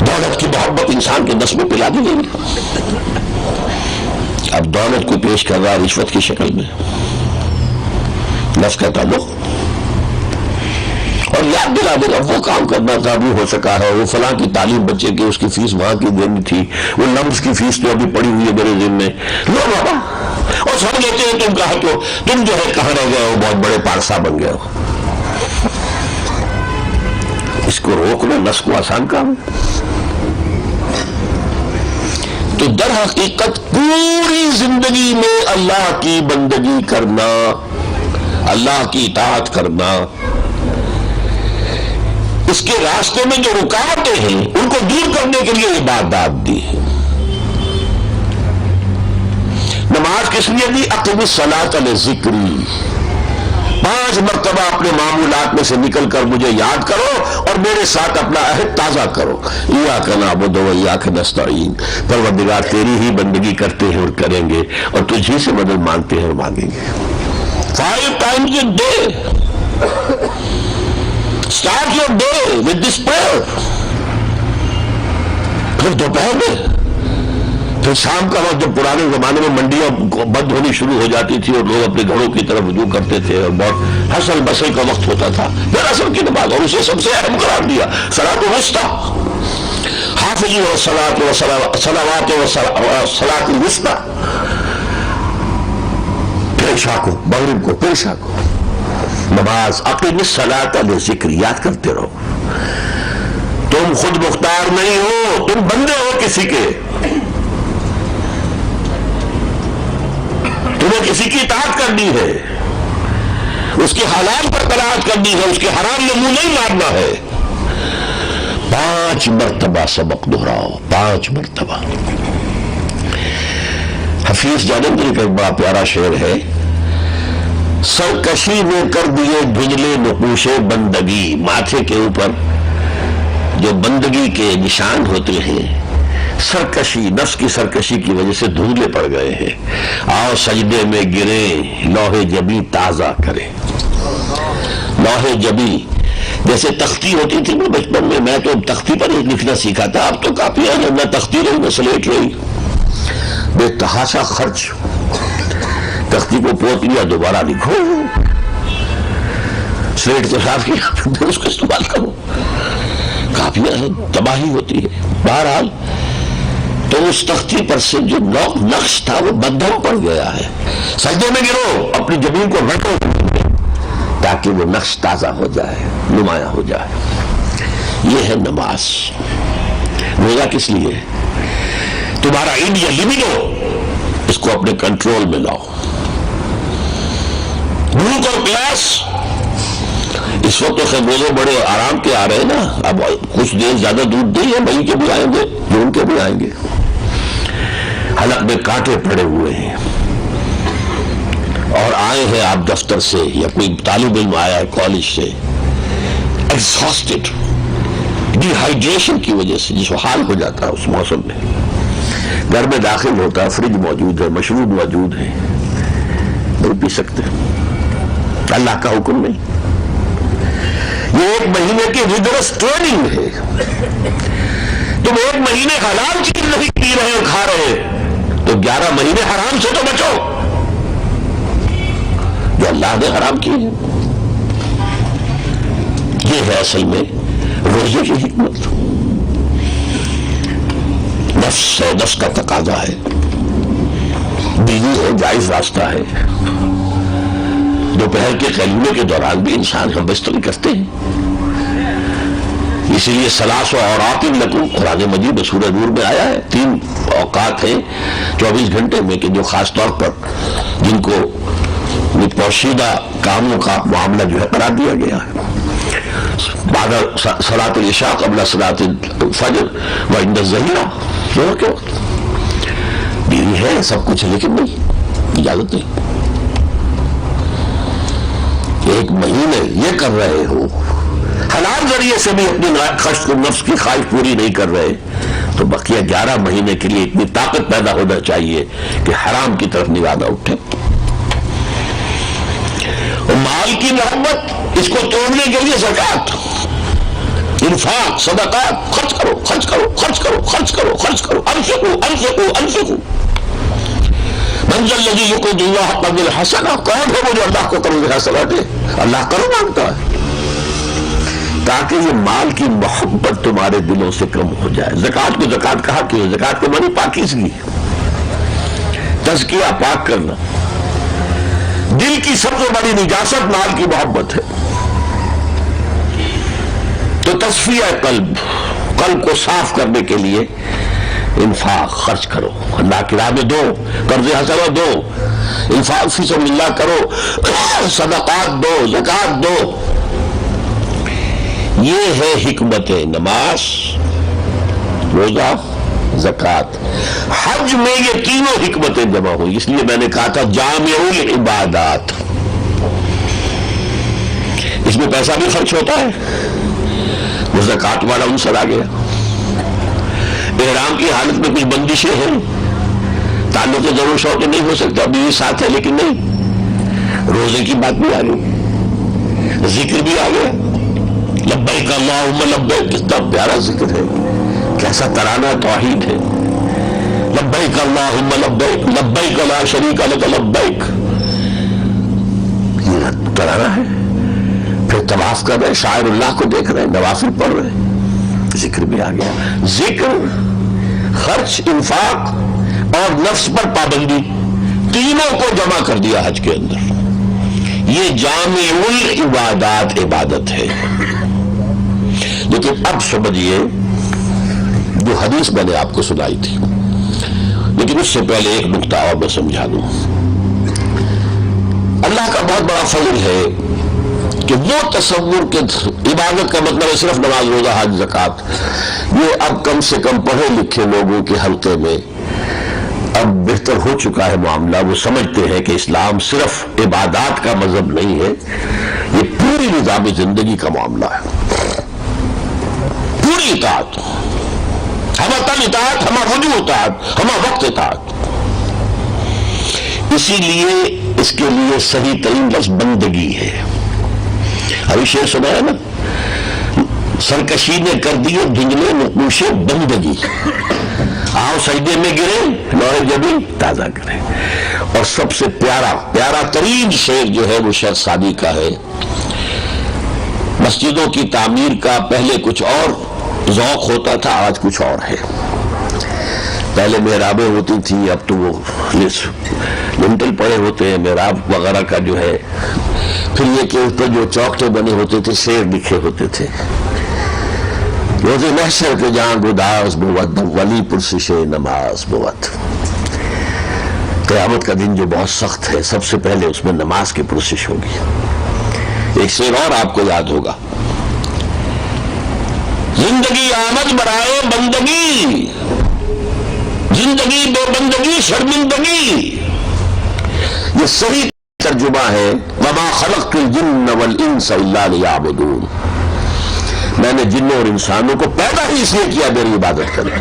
دولت کی محبت انسان کے نس میں پلا دی گئی، اب دولت کو پیش کر رہا رشوت کی شکل میں، نفس کا تعلق، اور یاد دلا دے گا وہ کام کرنا تھا وہ ہو سکا ہے، وہ فلاں کی تعلیم بچے کی اس کی فیس وہاں کی دینی تھی، وہ لمس کی فیس تو ابھی پڑی ہوئی ہے میرے ذمہ میں، لو بابا، اور سب لیتے ہیں تم کہا تو تم جو ہے کہاں رہ گئے ہو، بہت بڑے پارسا بن گئے ہو۔ اس کو روکنا نفس کو آسان کام ہے۔ تو در حقیقت پوری زندگی میں اللہ کی بندگی کرنا، اللہ کی اطاعت کرنا، اس کے راستے میں جو رکاوٹیں ہیں ان کو دور کرنے کے لیے عبادات دی ہے۔ نماز کس لیے دی؟ اقم الصلاۃ لذکری، 5 مرتبہ اپنے معمولات میں سے نکل کر مجھے یاد کرو اور میرے ساتھ اپنا عہد تازہ کرو۔ ایاک نعبد و ایاک نستعین، پروردگار تیری ہی بندگی کرتے ہیں اور کریں گے، اور تجھ ہی سے مدد مانگتے ہیں اور مانگیں گے۔ 5 times a day، start your day with this prayer۔ پھر دوپہر میں، پھر شام کا وقت، جب پرانے زمانے میں منڈیاں بند ہونی شروع ہو جاتی تھی اور لوگ اپنے گھروں کی طرف رجوع کرتے تھے اور بہت حسل بسل کا وقت ہوتا تھا، پھر عصر کی نماز، اور اسے سب سے اہم قرار دیا صلاۃ الوسطیٰ، حافظوا الصلاۃ والصلوات والصلاۃ الوسطیٰ، پھر عشاء کو، مغرب کو، پھر عشاء کو نماز۔ اقم الصلاۃ لذکر، یاد کرتے رہو، تم خود مختار نہیں ہو، تم بندے ہو کسی کے، تمہیں کسی کی اطاعت کرنی ہے، اس کے حالات پر قناعت کرنی ہے، اس کے حرام میں منہ نہیں مارنا ہے۔ 5 مرتبہ سبق دہراؤ، 5 مرتبہ۔ حفیظ جانندری کا ایک بڑا پیارا شعر ہے، سرکشی میں کر دیے دھندلے نقوش بندگی، ماتھے کے اوپر جو بندگی کے نشان ہوتے ہیں، سرکشی، نفس کی سرکشی کی وجہ سے دھندلے پڑ گئے ہیں، آؤ سجدے میں گریں، لوح جبی تازہ کریں۔ لوح جبی جیسے تختی ہوتی تھی نا بچپن میں تو تختی پر ہی لکھنا سیکھا تھا، اب تو کاپیاں ہیں، نہ تختی رہی نہ سلیٹ رہی، بے تحاشا خرچ، تختی کو پوت لیا دوبارہ لکھو، سلیٹ تو صاف کیا پھر اس کو استعمال کرو، کاپیاں ہیں، تباہی ہوتی ہے۔ بہرحال تو اس تختی پر سے جو نقش تھا وہ بدھم پڑ گیا ہے، سجدے میں گرو، اپنی زمین کو رٹو تاکہ وہ نقش تازہ ہو جائے، نمایاں ہو جائے۔ یہ ہے نماز۔ روزہ کس لیے؟ تمہارا انڈیا لبیڈو، اس کو اپنے کنٹرول میں لاؤ۔ بھوک اور پیاس، اس وقت تو خیر روزے بڑے آرام کے آ رہے ہیں نا، اب کچھ دیر زیادہ دودھ نہیں ہے، مئی کے بھی آئیں گے، جون کے بھی آئیں گے، حلق میں کانٹے پڑے ہوئے ہیں، اور آئے ہیں آپ دفتر سے یا کوئی طالب علم آیا ہے کالج سے، ایگزاسٹڈ، ڈی ہائیڈریشن کی وجہ سے جس حال ہو جاتا ہے اس موسم میں، گھر میں داخل ہوتا ہے، فریج موجود ہے، مشروب موجود ہے، نہیں پی سکتے، اللہ کا حکم نہیں۔ یہ 1 مہینے کی ریگرس ٹریننگ ہے، تم 1 مہینے حلال چیز نہیں پی رہے اور کھا رہے تو 11 مہینے حرام سے تو بچو جو اللہ نے حرام کی ہے۔ یہ ہے اصل میں روزے کی حکمت، نفس کا تقاضا ہے، بیوی ہے، جائز راستہ ہے، دوپہر کے قیلولے کے دوران بھی انسان ہم بستری کرتے ہیں، اسی لیے 3 اوقات لکم قرآن مجید میں سورہ نور میں آیا ہے، 3 اوقات ہیں 24 گھنٹے میں کہ جو خاص طور پر جن کو پوشیدہ کاموں کا معاملہ جو ہے قرار دیا گیا ہے، بعد صلاۃ العشاء قبل صلاۃ الفجر وعند الظہیرہ، ظہر کے وقت بیوی ہے، سب کچھ ہے، لیکن نہیں، اجازت نہیں۔ 1 مہینے یہ کر رہے ہو، حلال ذریعے سے بھی اپنی نفس کی خواہش پوری نہیں کر رہے تو بقیہ 11 مہینے کے لیے اتنی طاقت پیدا ہونا چاہیے کہ حرام کی طرف نگاہ نہ اٹھے. اور مال کی محبت، اس کو توڑنے کے لیے زکات، انفاق، صدقات، خرچ کرو خرچ کرو خرچ کرو خرچ کرو خرچ کرو، انفقوا انفقوا انفقوا. من ذا الذی یقرض اللہ قرضا حسنا، کون ہے وہ جو اللہ کو قرض حسنا دے؟ اللہ کرو مانگتا ہے. تاکہ یہ مال کی محبت تمہارے دلوں سے کم ہو جائے. زکات کو زکات کہا کہ زکات کو معنی پاکیزگی، تزکیہ، پاک کرنا. دل کی سب سے بڑی نجاست مال کی محبت ہے. تو تصفیہ قلب کو صاف کرنے کے لیے انفاق، خرچ کرو، اللہ کی راہ میں دو، قرض حسنہ دو، انفاق فی سبیل اللہ کرو، صدقات دو، زکات دو. یہ ہے حکمت نماز، روزہ، زکات. حج میں یہ تینوں حکمتیں جمع ہوئی. اس لیے میں نے کہا تھا جامع العبادات. اس میں پیسہ بھی خرچ ہوتا ہے، وہ زکات والا عنصر آ گیا. احرام کی حالت میں کچھ بندشیں ہیں، تعلق ضرور شوق نہیں ہو سکتا، ابھی یہ ساتھ ہے لیکن نہیں. روزے کی بات بھی آ گئی، ذکر بھی آ گیا. لبیک اللہم لبیک، کتنا پیارا ذکر ہے، کیسا ترانہ توحید ہے. لبیک اللہم لبیک لبیک لا شریک لک لبیک، یہ ترانہ ہے. پھر طواف کر رہے، شاعر اللہ کو دیکھ رہے، نوافل پڑھ رہے، ذکر بھی آ گیا. ذکر، خرچ، انفاق اور نفس پر پابندی، تینوں کو جمع کر دیا حج کے اندر. یہ جامع العبادات عبادت ہے. لیکن اب سمجھیے جو حدیث میں نے آپ کو سنائی تھی، لیکن اس سے پہلے ایک نقطہ اور میں سمجھا دوں. اللہ کا بہت بڑا فضل ہے کہ وہ تصور کہ عبادت کا مطلب ہے صرف نماز، روزہ، حج، زکات، یہ اب کم سے کم پڑھے لکھے لوگوں کے حلقے میں اب بہتر ہو چکا ہے معاملہ. وہ سمجھتے ہیں کہ اسلام صرف عبادات کا مذہب نہیں ہے، یہ پوری نظام زندگی کا معاملہ ہے. پوری اطاعت، ہمہ تن اطاعت، ہمہ رجوع اطاعت، ہمہ وقت اطاعت. اسی لیے اس کے لیے صحیح ترین لفظ بندگی ہے. ابھی شعر سنا ہے نا، سرکشی نے کر دیے دھندلے نقوش بندگی، آؤ سجدے میں گرے لوح جبی تازہ کرے. اور سب سے پیارا ترین شعر جو ہے وہ شعر سعدی کا ہے. مسجدوں کی تعمیر کا پہلے کچھ اور ذوق ہوتا تھا، آج کچھ اور ہے. پہلے محرابیں ہوتی تھی، اب تو وہ لنٹل پڑے ہوتے ہیں محراب وغیرہ کا جو ہے. پھر یہ کہ اس پر جو چوکٹے بنے ہوتے تھے شعر لکھے ہوتے تھے. روز محشر کے جہاں گداز بود ولی پرسش نماز بود. قیامت کا دن جو بہت سخت ہے، سب سے پہلے اس میں نماز کی پرسش ہوگی. ایک شعر اور آپ کو یاد ہوگا، زندگی آمد برائے بندگی، زندگی بے بندگی شرمندگی. یہ صحیح ترجمہ ہے وما خلقت الجن والانس الا لیعبدون. میں نے جنوں اور انسانوں کو پیدا ہی اس لیے کیا میری عبادت کرنے.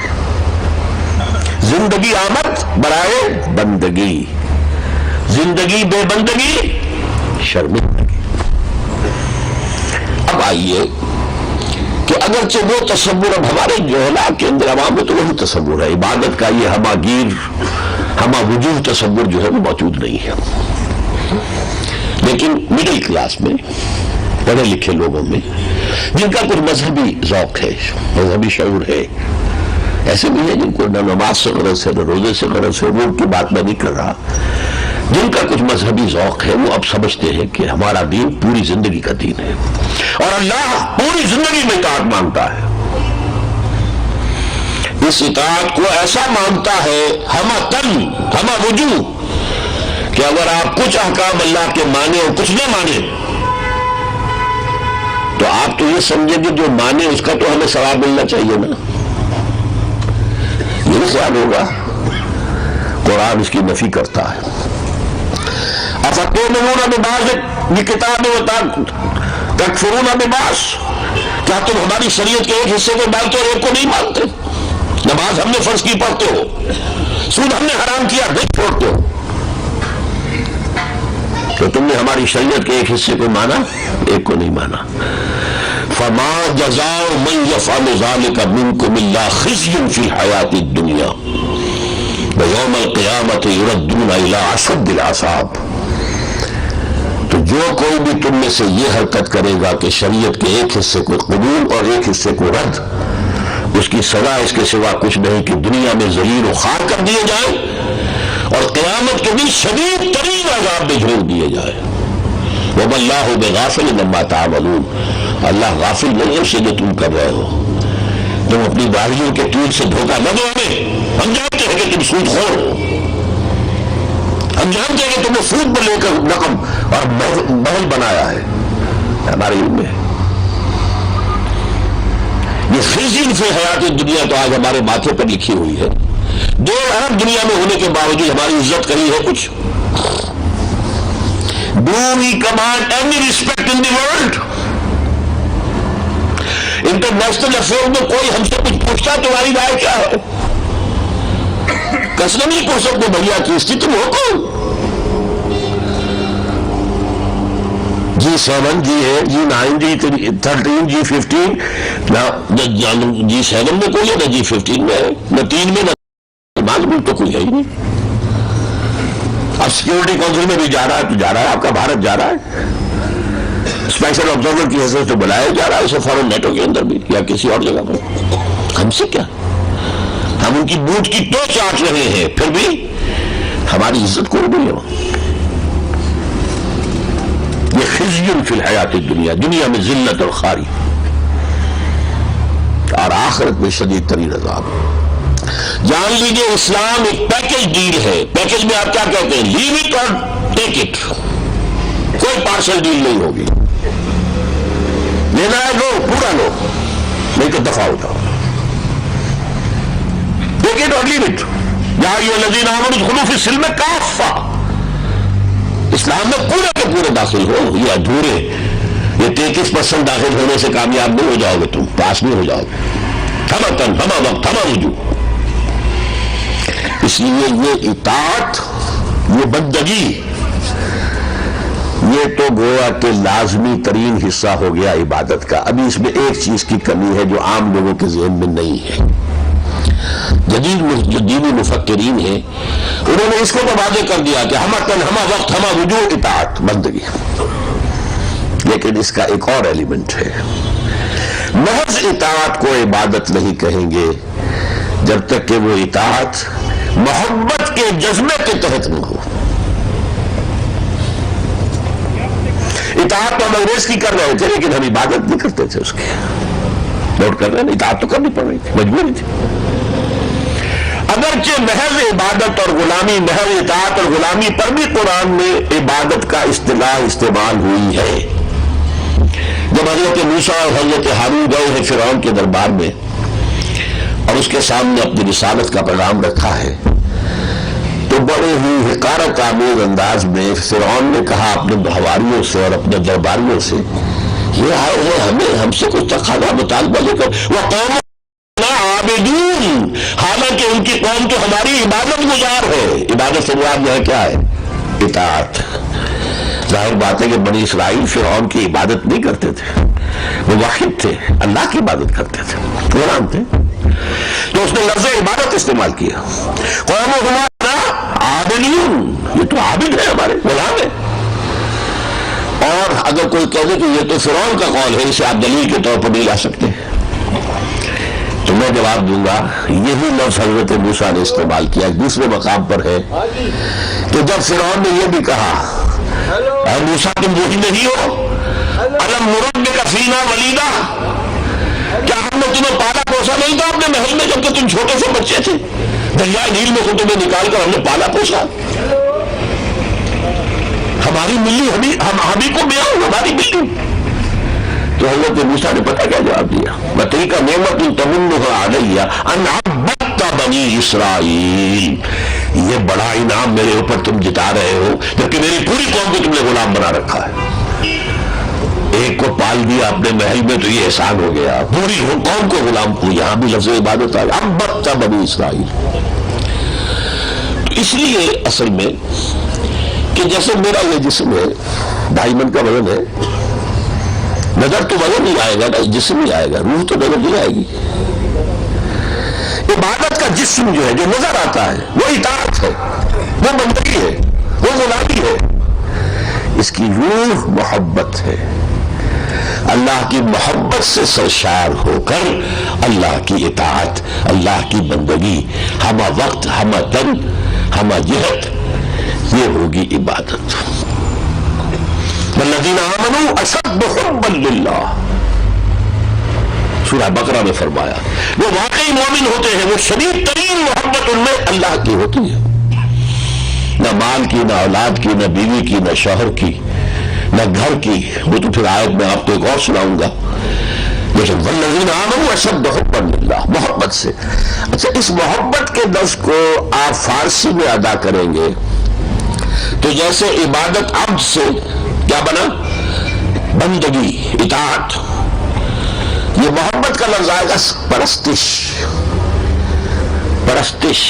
زندگی آمد برائے بندگی، زندگی بے بندگی شرمندگی. اب آئیے کہ اگرچہ وہ تصور اب ہمارے جہلاء کے اندر عوام میں تو وہی تصور ہے، عبادت کا یہ ہمہ گیر ہمہ وجوہ تصور جو ہے وہ موجود نہیں ہے. لیکن مڈل کلاس میں، پڑھے لکھے لوگوں میں جن کا کچھ مذہبی ذوق ہے، مذہبی شعور ہے، ایسے بھی ہیں جن کو نہ نماز سے غرض ہے نہ روزے سے غرض ہے، وہ ان کی بات میں نہیں کر رہا. جن کا کچھ مذہبی ذوق ہے وہ اب سمجھتے ہیں کہ ہمارا دین پوری زندگی کا دین ہے اور اللہ پوری زندگی میں اطاعت مانگتا ہے. اس اطاعت کو ایسا مانگتا ہے ہمہ تن ہمہ وجوہ کہ اگر آپ کچھ احکام اللہ کے مانے اور کچھ نہ مانے تو آپ تو یہ سمجھیں گے جو مانے اس کا تو ہمیں ثواب ملنا چاہیے نا. یہ خیال ہوگا. قرآن اس کی نفی کرتا ہے. افتؤمنون ببعض الکتاب وتکفرون ببعض، کیا تم ہماری شریعت کے ایک حصے کو مانتے اور ایک کو نہیں مانتے؟ نماز ہم نے فرض کی پڑھتے ہو، سود ہم نے حرام کیا نہیں چھوڑتے ہو، تو تم نے ہماری شریعت کے ایک حصے کو مانا، ایک کو نہیں مانا۔ فما جزاء من يفعل ذلك منكم الا خزي في الحياة الدنيا ويوم القيامة يردون الى اشد العذاب۔ تو جو کوئی بھی تم میں سے یہ حرکت کرے گا کہ شریعت کے ایک حصے کو قبول اور ایک حصے کو رد، اس کی سزا اس کے سوا کچھ نہیں کہ دنیا میں ذلیل و خوار کر دیے جائیں اور قیامت کے دن شدید ترین عذاب میں جھونک دیے جائیں۔ وَمَا اللَّهُ بِغَافِلٍ عَمَّا تَعْمَلُونَ، اللہ غافل نہیں ہے اس سے جو تم کر رہے ہو۔ تم اپنی داڑھیوں کے طول سے دھوکہ نہ دو ہمیں، ہم جانتے ہیں کہ تم سود خور ہو، ہم جانتے ہیں کہ تم نے سود پر لے کر رقم اور محل بنایا ہے، ہمارے علم میں یہ خزي فی حیات دنیا تو آج ہمارے ماتھے پر لکھی ہوئی ہے۔ 2 ارب دنیا میں ہونے کے باوجود ہماری عزت کہیں ہے کچھ؟ Do we command any respect in the world؟ International affair میں کوئی ہم سے کچھ پوچھتا تمہاری رائے کیا ہے؟ کسنا نہیں پوچھ سکتے بھیا کس تم ہو کون؟ G7 G8 G9 G13 G15 نہ G7 میں کوئی ہے نہ G15 میں ہے، نہ 3 میں نہ معلوم تو کوئی ہے ہی نہیں۔ اب سیکورٹی کونسل میں بھی جا رہا ہے تو جا رہا ہے، آپ کا بھارت جا رہا ہے، اسپیشل آبزرور کی حیثیت سے بلایا جا رہا ہے اسے فورن نیٹو کے اندر بھی یا کسی اور جگہ پر۔ ہم سے کیا؟ ہم ان کی بوٹ کی تو چاٹ رہے ہیں، پھر بھی ہماری عزت کو نہیں ہو۔ یہ خزي فی الحیات الدنیا، دنیا میں ذلت اور خواری، اور آخرت میں شدید ترین عذاب۔ جان لیجیے اسلام ایک پیکج ڈیل ہے۔ پیکج میں آپ کیا کہتے ہیں؟ لیو اٹ اور ٹیک اٹ، کوئی پارشل ڈیل نہیں ہوگی۔ لینا ہے لو، پورا لو، نہیں تو دفع ہو جاؤ۔ ٹیک اٹ اور لیو اٹ۔ یا ایھا الذین آمنوا ادخلوا فی السلم کافہ، اسلام میں پورے کے پورے داخل ہو، یہ ادھورے، یہ 33% داخل ہونے سے کامیاب نہیں ہو جاؤ گے، تم پاس نہیں ہو جاؤ گے۔ ہمہ تن ہمہ وقت ہمہ رجوع۔ اس لیے یہ اطاعت، یہ بندگی، یہ تو گویا کہ لازمی ترین حصہ ہو گیا عبادت کا۔ ابھی اس میں ایک چیز کی کمی ہے جو عام لوگوں کے ذہن میں نہیں ہے۔ جدید جو دینی مفکرین ہیں انہوں نے اس کو تو واضح کر دیا کہ ہمہ تن ہمہ وقت ہمہ رجوع اطاعت بندگی، لیکن اس کا ایک اور ایلیمنٹ ہے۔ محض اطاعت کو عبادت نہیں کہیں گے جب تک کہ وہ اطاعت محبت کے جذبے کے تحت نہ ہو۔ اطاعت تو ہم انگریز کی کر رہے تھے لیکن ہم عبادت نہیں کرتے تھے اس کی، نوٹ کر رہے ہیں، اطاعت تو کرنی پڑ رہی تھی، مجبوری تھی۔ اگرچہ محض عبادت اور غلامی، محض اطاعت اور غلامی پر بھی قرآن میں عبادت کا اصطلاح استعمال ہوئی ہے۔ جب حضرت موسیٰ اور حضرت ہارون گئے ہیں فرعون کے دربار میں اور اس کے سامنے اپنی رسالت کا پیغام رکھا ہے، تو بڑے ہی حقارت آمیز انداز میں فرعون نے کہا اپنے حواریوں سے اور اپنے درباریوں سے، یہ آئے ہیں ہمیں ہم سے کچھ تقاضا مطالبہ لے کر، وَقَوْمُنَا عَابِدُونَ، حالانکہ ان کی قوم تو ہماری عبادت گزار ہے۔ عبادت سے مراد جو ہے کیا ہے؟ اطاعت۔ ظاہر بات ہے کہ بنی اسرائیل فرعون کی عبادت نہیں کرتے تھے، وہ واحد تھے، اللہ کی عبادت کرتے تھے، غلام تھے، تو اس نے لفظ عبادت استعمال کیا۔ قومنا عابدون، یہ تو عابد ہے، ہمارے غلام ہے۔ اور اگر کوئی کہے کہ یہ تو فرعون کا قول ہے، اسے آپ دلیل کے طور پر نہیں لا سکتے، تو میں جواب دوں گا یہی لفظ حضرت موسیٰ نے استعمال کیا۔ دوسرے مقام پر ہے کہ جب فرعون نے یہ بھی کہا اے موسیٰ تم وہی نہیں ہو، الم نربک فینا ولیدا، کیا ہم نے تمہیں پالا پوسا نہیں تھا اپنے محل میں جب کہ تم چھوٹے سے بچے تھے؟ دریائے نیل میں سے تمہیں نکال کر ہم نے پالا پوسا، ہماری ملی ہمیں کو بیاں ہماری ملی۔ تو حضرت موسیٰ نے پتہ کیا جواب دیا؟ وَتِلْكَ نِعْمَةٌ تَمُنُّهَا عَلَيَّ أَنْ عَبَّدتَّ بَنِي إِسرائیل، یہ بڑا انعام میرے اوپر تم جتا رہے ہو جبکہ میری پوری قوم کو تم نے غلام بنا رکھا ہے۔ ایک ایک کو پال دیا اپنے محل میں تو یہ احسان ہو گیا، پوری قوم کو غلام کو، یہاں بھی لفظ عبادت آ گیا، اب بچہ بنی اسرائیل۔ تو اس لیے اصل میں کہ جیسے میرا یہ جسم ہے 2.5 من کا وزن ہے، نظر تو وزن نہیں آئے گا نا، جسم ہی آئے گا، روح تو نظر نہیں آئے گی۔ عبادت کا جسم جو ہے جو نظر آتا ہے وہ اطاعت ہے، وہ بندگی ہے، وہ غلامی ہے، اس کی روح محبت ہے، اللہ کی محبت سے سرشار ہو کر اللہ کی اطاعت، اللہ کی بندگی، ہمہ وقت، ہمہ تن، ہمہ جہت، یہ ہوگی عبادت۔ والذین آمنوا اشد حبا للہ، سورہ بقرہ میں فرمایا وہ واقعی مومن ہوتے ہیں وہ شدید ترین محبت ان میں اللہ کی ہوتی ہے، نہ مال کی، نہ اولاد کی، نہ بیوی کی، نہ شوہر کی، نہ گھر کی، وہ تو پھر آیت میں آپ کو ایک اور سناؤں گا، لیکن والذین آمنوا اشد حبا للہ، محبت سے۔ اچھا، اس محبت کے لفظ کو آپ فارسی میں ادا کریں گے تو جیسے عبادت عبد سے کیا بنا؟ بندگی، اطاعت۔ یہ محبت کا لفظ آئے گا پرستش، پرستش،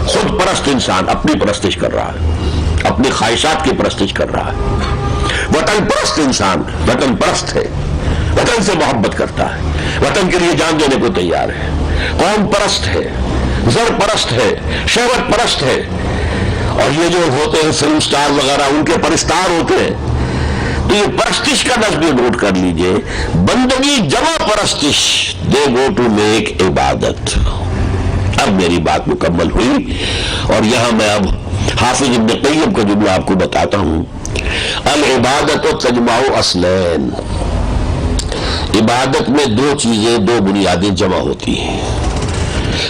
خود پرست انسان اپنی پرستش کر رہا ہے، اپنی خواہشات کی پرستش کر رہا ہے۔ وطن پرست انسان وطن پرست ہے، وطن سے محبت کرتا ہے، وطن کے لیے جان دینے کو تیار ہے۔ قوم پرست ہے، زر پرست ہے، شہوت پرست ہے، اور یہ جو ہوتے ہیں فلم سٹار وغیرہ ان کے پرستار ہوتے ہیں، تو یہ پرستش کا لفظ بھی نوٹ کر لیجئے، بندگی جمع پرستش، دے گو ٹو میک عبادت۔ اب میری بات مکمل ہوئی، اور یہاں میں اب حافظ ابن قیم کا جملہ آپ کو بتاتا ہوں، العبادت تجمع اصلین، عبادت میں 2 چیزیں، 2 بنیادیں جمع ہوتی ہیں،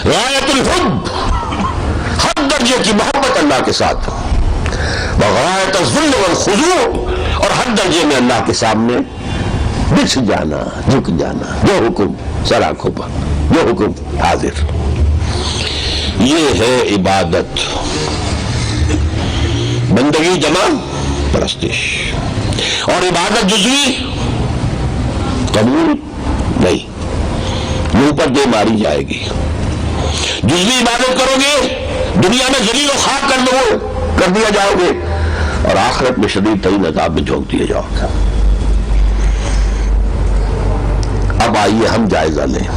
غایت الحب، حد درجے کی محبت اللہ کے ساتھ، وغایت الذل والخضوع، اور حد درجے میں اللہ کے سامنے بچھ جانا، جھک جانا، جو حکم سر آنکھوں پر، جو حکم حاضر۔ یہ ہے عبادت، بندگی جمع پرستش، اور عبادت جزوی قبول نہیں، منہ پر دے ماری جائے گی۔ جزوی عبادت کرو گے دنیا میں ذلیل و خاک کر دیا جاؤ گے، اور آخرت میں شدید ترین عذاب میں جھونک دیے جاؤ گے۔ اب آئیے ہم جائزہ لیں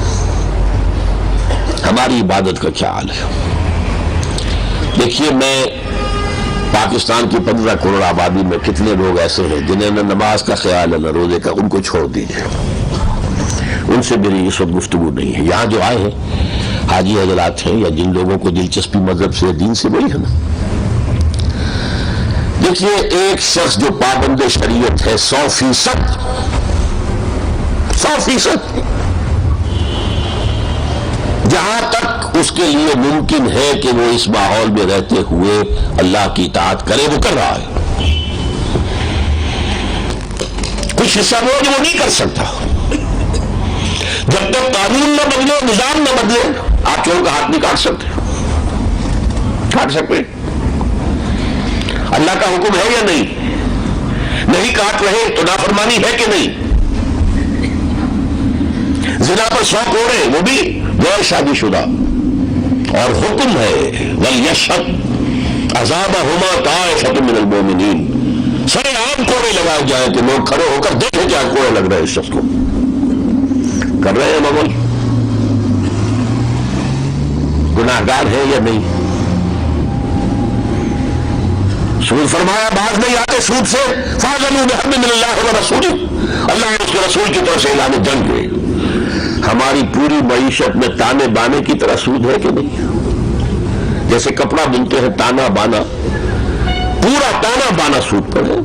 ہماری عبادت کا کیا حال ہے۔ دیکھیے، میں پاکستان کی 15 کروڑ آبادی میں کتنے لوگ ایسے ہیں جنہیں نہ نماز کا خیال ہے نہ روزے کا، ان کو چھوڑ دیجیے، ان سے میری اس وقت گفتگو نہیں ہے۔ یہاں جو آئے ہیں حاجی حضرات ہیں یا جن لوگوں کو دلچسپی مذہب سے دین سے وہی ہے نا۔ دیکھیے، ایک شخص جو پابند شریعت ہے 100%، جہاں تک اس کے لیے ممکن ہے کہ وہ اس ماحول میں رہتے ہوئے اللہ کی اطاعت کرے، وہ کر رہا ہے۔ کچھ حصہ وہ نہیں کر سکتا، جب تک قانون نہ بدلے، نظام نہ بدلے، آپ چوروں کا ہاتھ نہیں کاٹ سکتے، کاٹ سکتے؟ اللہ کا حکم ہے یا نہیں کاٹ رہے تو نافرمانی ہے کہ نہیں؟ زنا پر 100 کوڑے، وہ بھی غیر شادی شدہ، اور حکم ہے وَلْيَشْهَدْ عَذَابَهُمَا طَائِفَةٌ مِّنَ الْمُؤْمِنِينَ، سرے عام کوڑے لگائے جائیں کہ لوگ کھڑے ہو کر دیکھیں کیا کوڑے لگ رہے ہیں اس شخص کو، کر رہے ہیں مغل، گناہگار ہے یا نہیں؟ سود فرمایا باز نہیں آتے سود سے، فَاعْلَمُوا بِحَرْبٍ مِّنَ اللَّهِ وَرَسُولِهِ، اللہ اور اس کے رسول کی طرف سے اعلان جنگ ہے۔ ہماری پوری معیشت میں تانے بانے کی طرح سود ہے کہ نہیں؟ جیسے کپڑا بنتے ہیں تانا بانا، پورا تانا بانا سود پر ہے۔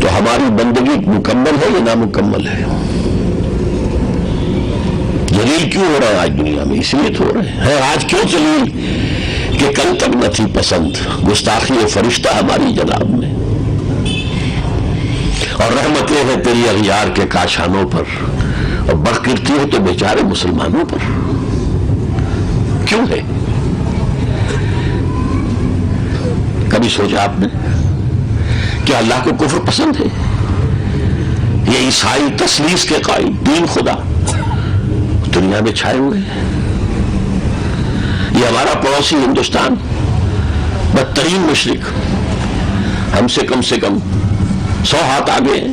تو ہماری بندگی مکمل ہے یا نامکمل ہے؟ ذلیل کیوں ہو رہا ہے آج دنیا میں؟ اس لیے تو ہو رہے ہیں۔ آج کیوں ذلیل؟ کہ کل تک نہ تھی پسند گستاخی فرشتہ ہماری جناب میں، اور رحمتیں ہیں تیری اغیار کے کاشانوں پر، اور برکرتی ہو تو بیچارے مسلمانوں پر۔ کیوں ہے؟ کبھی سوچا آپ نے کیا اللہ کو کفر پسند ہے؟ یہ عیسائی تثلیث کے قائل، تین خدا دنیا میں چھائے ہوئے ہیں. یہ ہمارا پڑوسی ہندوستان بدترین مشرک، ہم سے کم 100 ہاتھ آگے ہیں.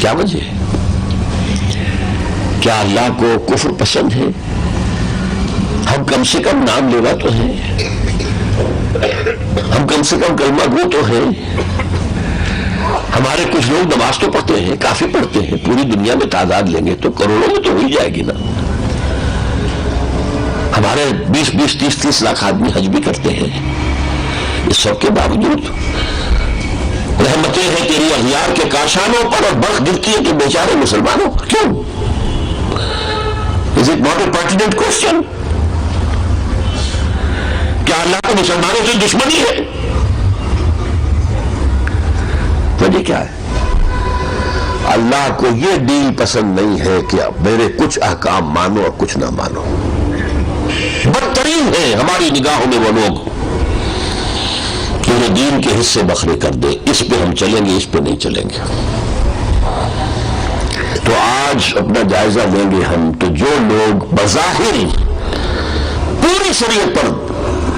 کیا وجہ ہے؟ کیا اللہ کو کفر پسند ہے؟ ہم کم سے کم نام لیوا تو ہیں، ہم کم سے کم کلمہ گو تو ہیں، ہمارے کچھ لوگ نماز تو پڑھتے ہیں، کافی پڑھتے ہیں. پوری دنیا میں تعداد لیں گے تو کروڑوں میں تو ہو جائے گی نا. ہمارے 20 30 لاکھ آدمی حج بھی کرتے ہیں. اس سب کے باوجود رحمتیں ہیں تیری اغیار کے کاشانوں پر اور برف گرتی ہے کہ بیچارے مسلمانوں. کیوں؟ Is it not a pertinent question؟ کیا اللہ کو مسلمانوں سے دشمنی ہے؟ وجہ کیا ہے؟ اللہ کو یہ ڈیل پسند نہیں ہے کہ میرے کچھ احکام مانو اور کچھ نہ مانو. بدترین ہے ہماری نگاہوں میں وہ لوگ پورے دین کے حصے بکھرے کر دے، اس پہ ہم چلیں گے، اس پہ نہیں چلیں گے. تو آج اپنا جائزہ لیں گے ہم. تو جو لوگ بظاہر پوری شریعت پر،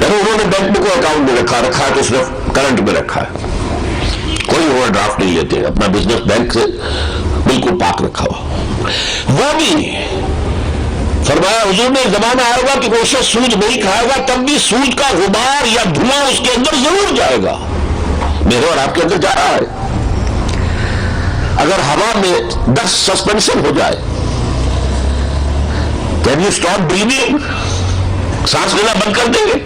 انہوں نے بینک کو اکاؤنٹ میں رکھا ہے تو صرف کرنٹ میں رکھا ہے، کوئی اوور ڈرافٹ نہیں لیتے، اپنا بزنس بینک سے بالکل پاک رکھا ہوا، وہ بھی فرمایا حضور نے زمانہ آئے گا کہ کوئی شخص سود نہیں کھائے گا تب بھی سود کا غبار یا دھواں اس کے اندر ضرور جائے گا. میرے اور آپ کے اندر جا رہا ہے. اگر ہوا میں 10 سسپینشن ہو جائے، کین یو اسٹاپ بریدنگ؟ سانس لینا بند کر دیں گے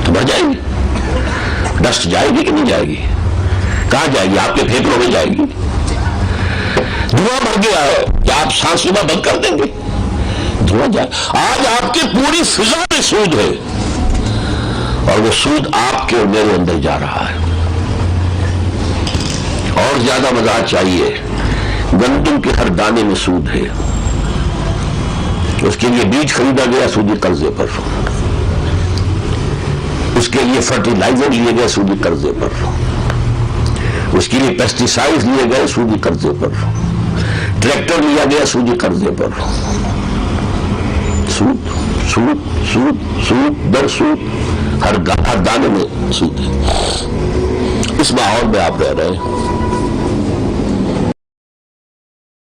تو مر جائیں گے. ڈسٹ جائے گی کہ نہیں جائے گی؟ کہاں جائے گی؟ آپ کے پھیپھڑوں میں جائے گی. دھواں بھر گیا ہے کہ آپ سانس لینا بند کر دیں گے؟ دھواں جائے. آج آپ کی پوری فضا میں سود ہے اور وہ سود آپ کے اور میرے اندر جا رہا ہے. اور زیادہ وضاحت چاہیے. گندم کے ہر دانے میں سود ہے. اس کے لیے بیج خریدا گیا سودی قرضے پر، اس کے لیے فرٹیلائزر لیے گئے سودی قرضے پر، اس کے لیے پیسٹیسائڈ لیے گئے سودی قرضے پر، ٹریکٹر لیا گیا سودی قرضے پر. سود سود سود سود در سود، ہر دانے میں سود ہے. اس ماحول میں آپ رہ رہے ہیں.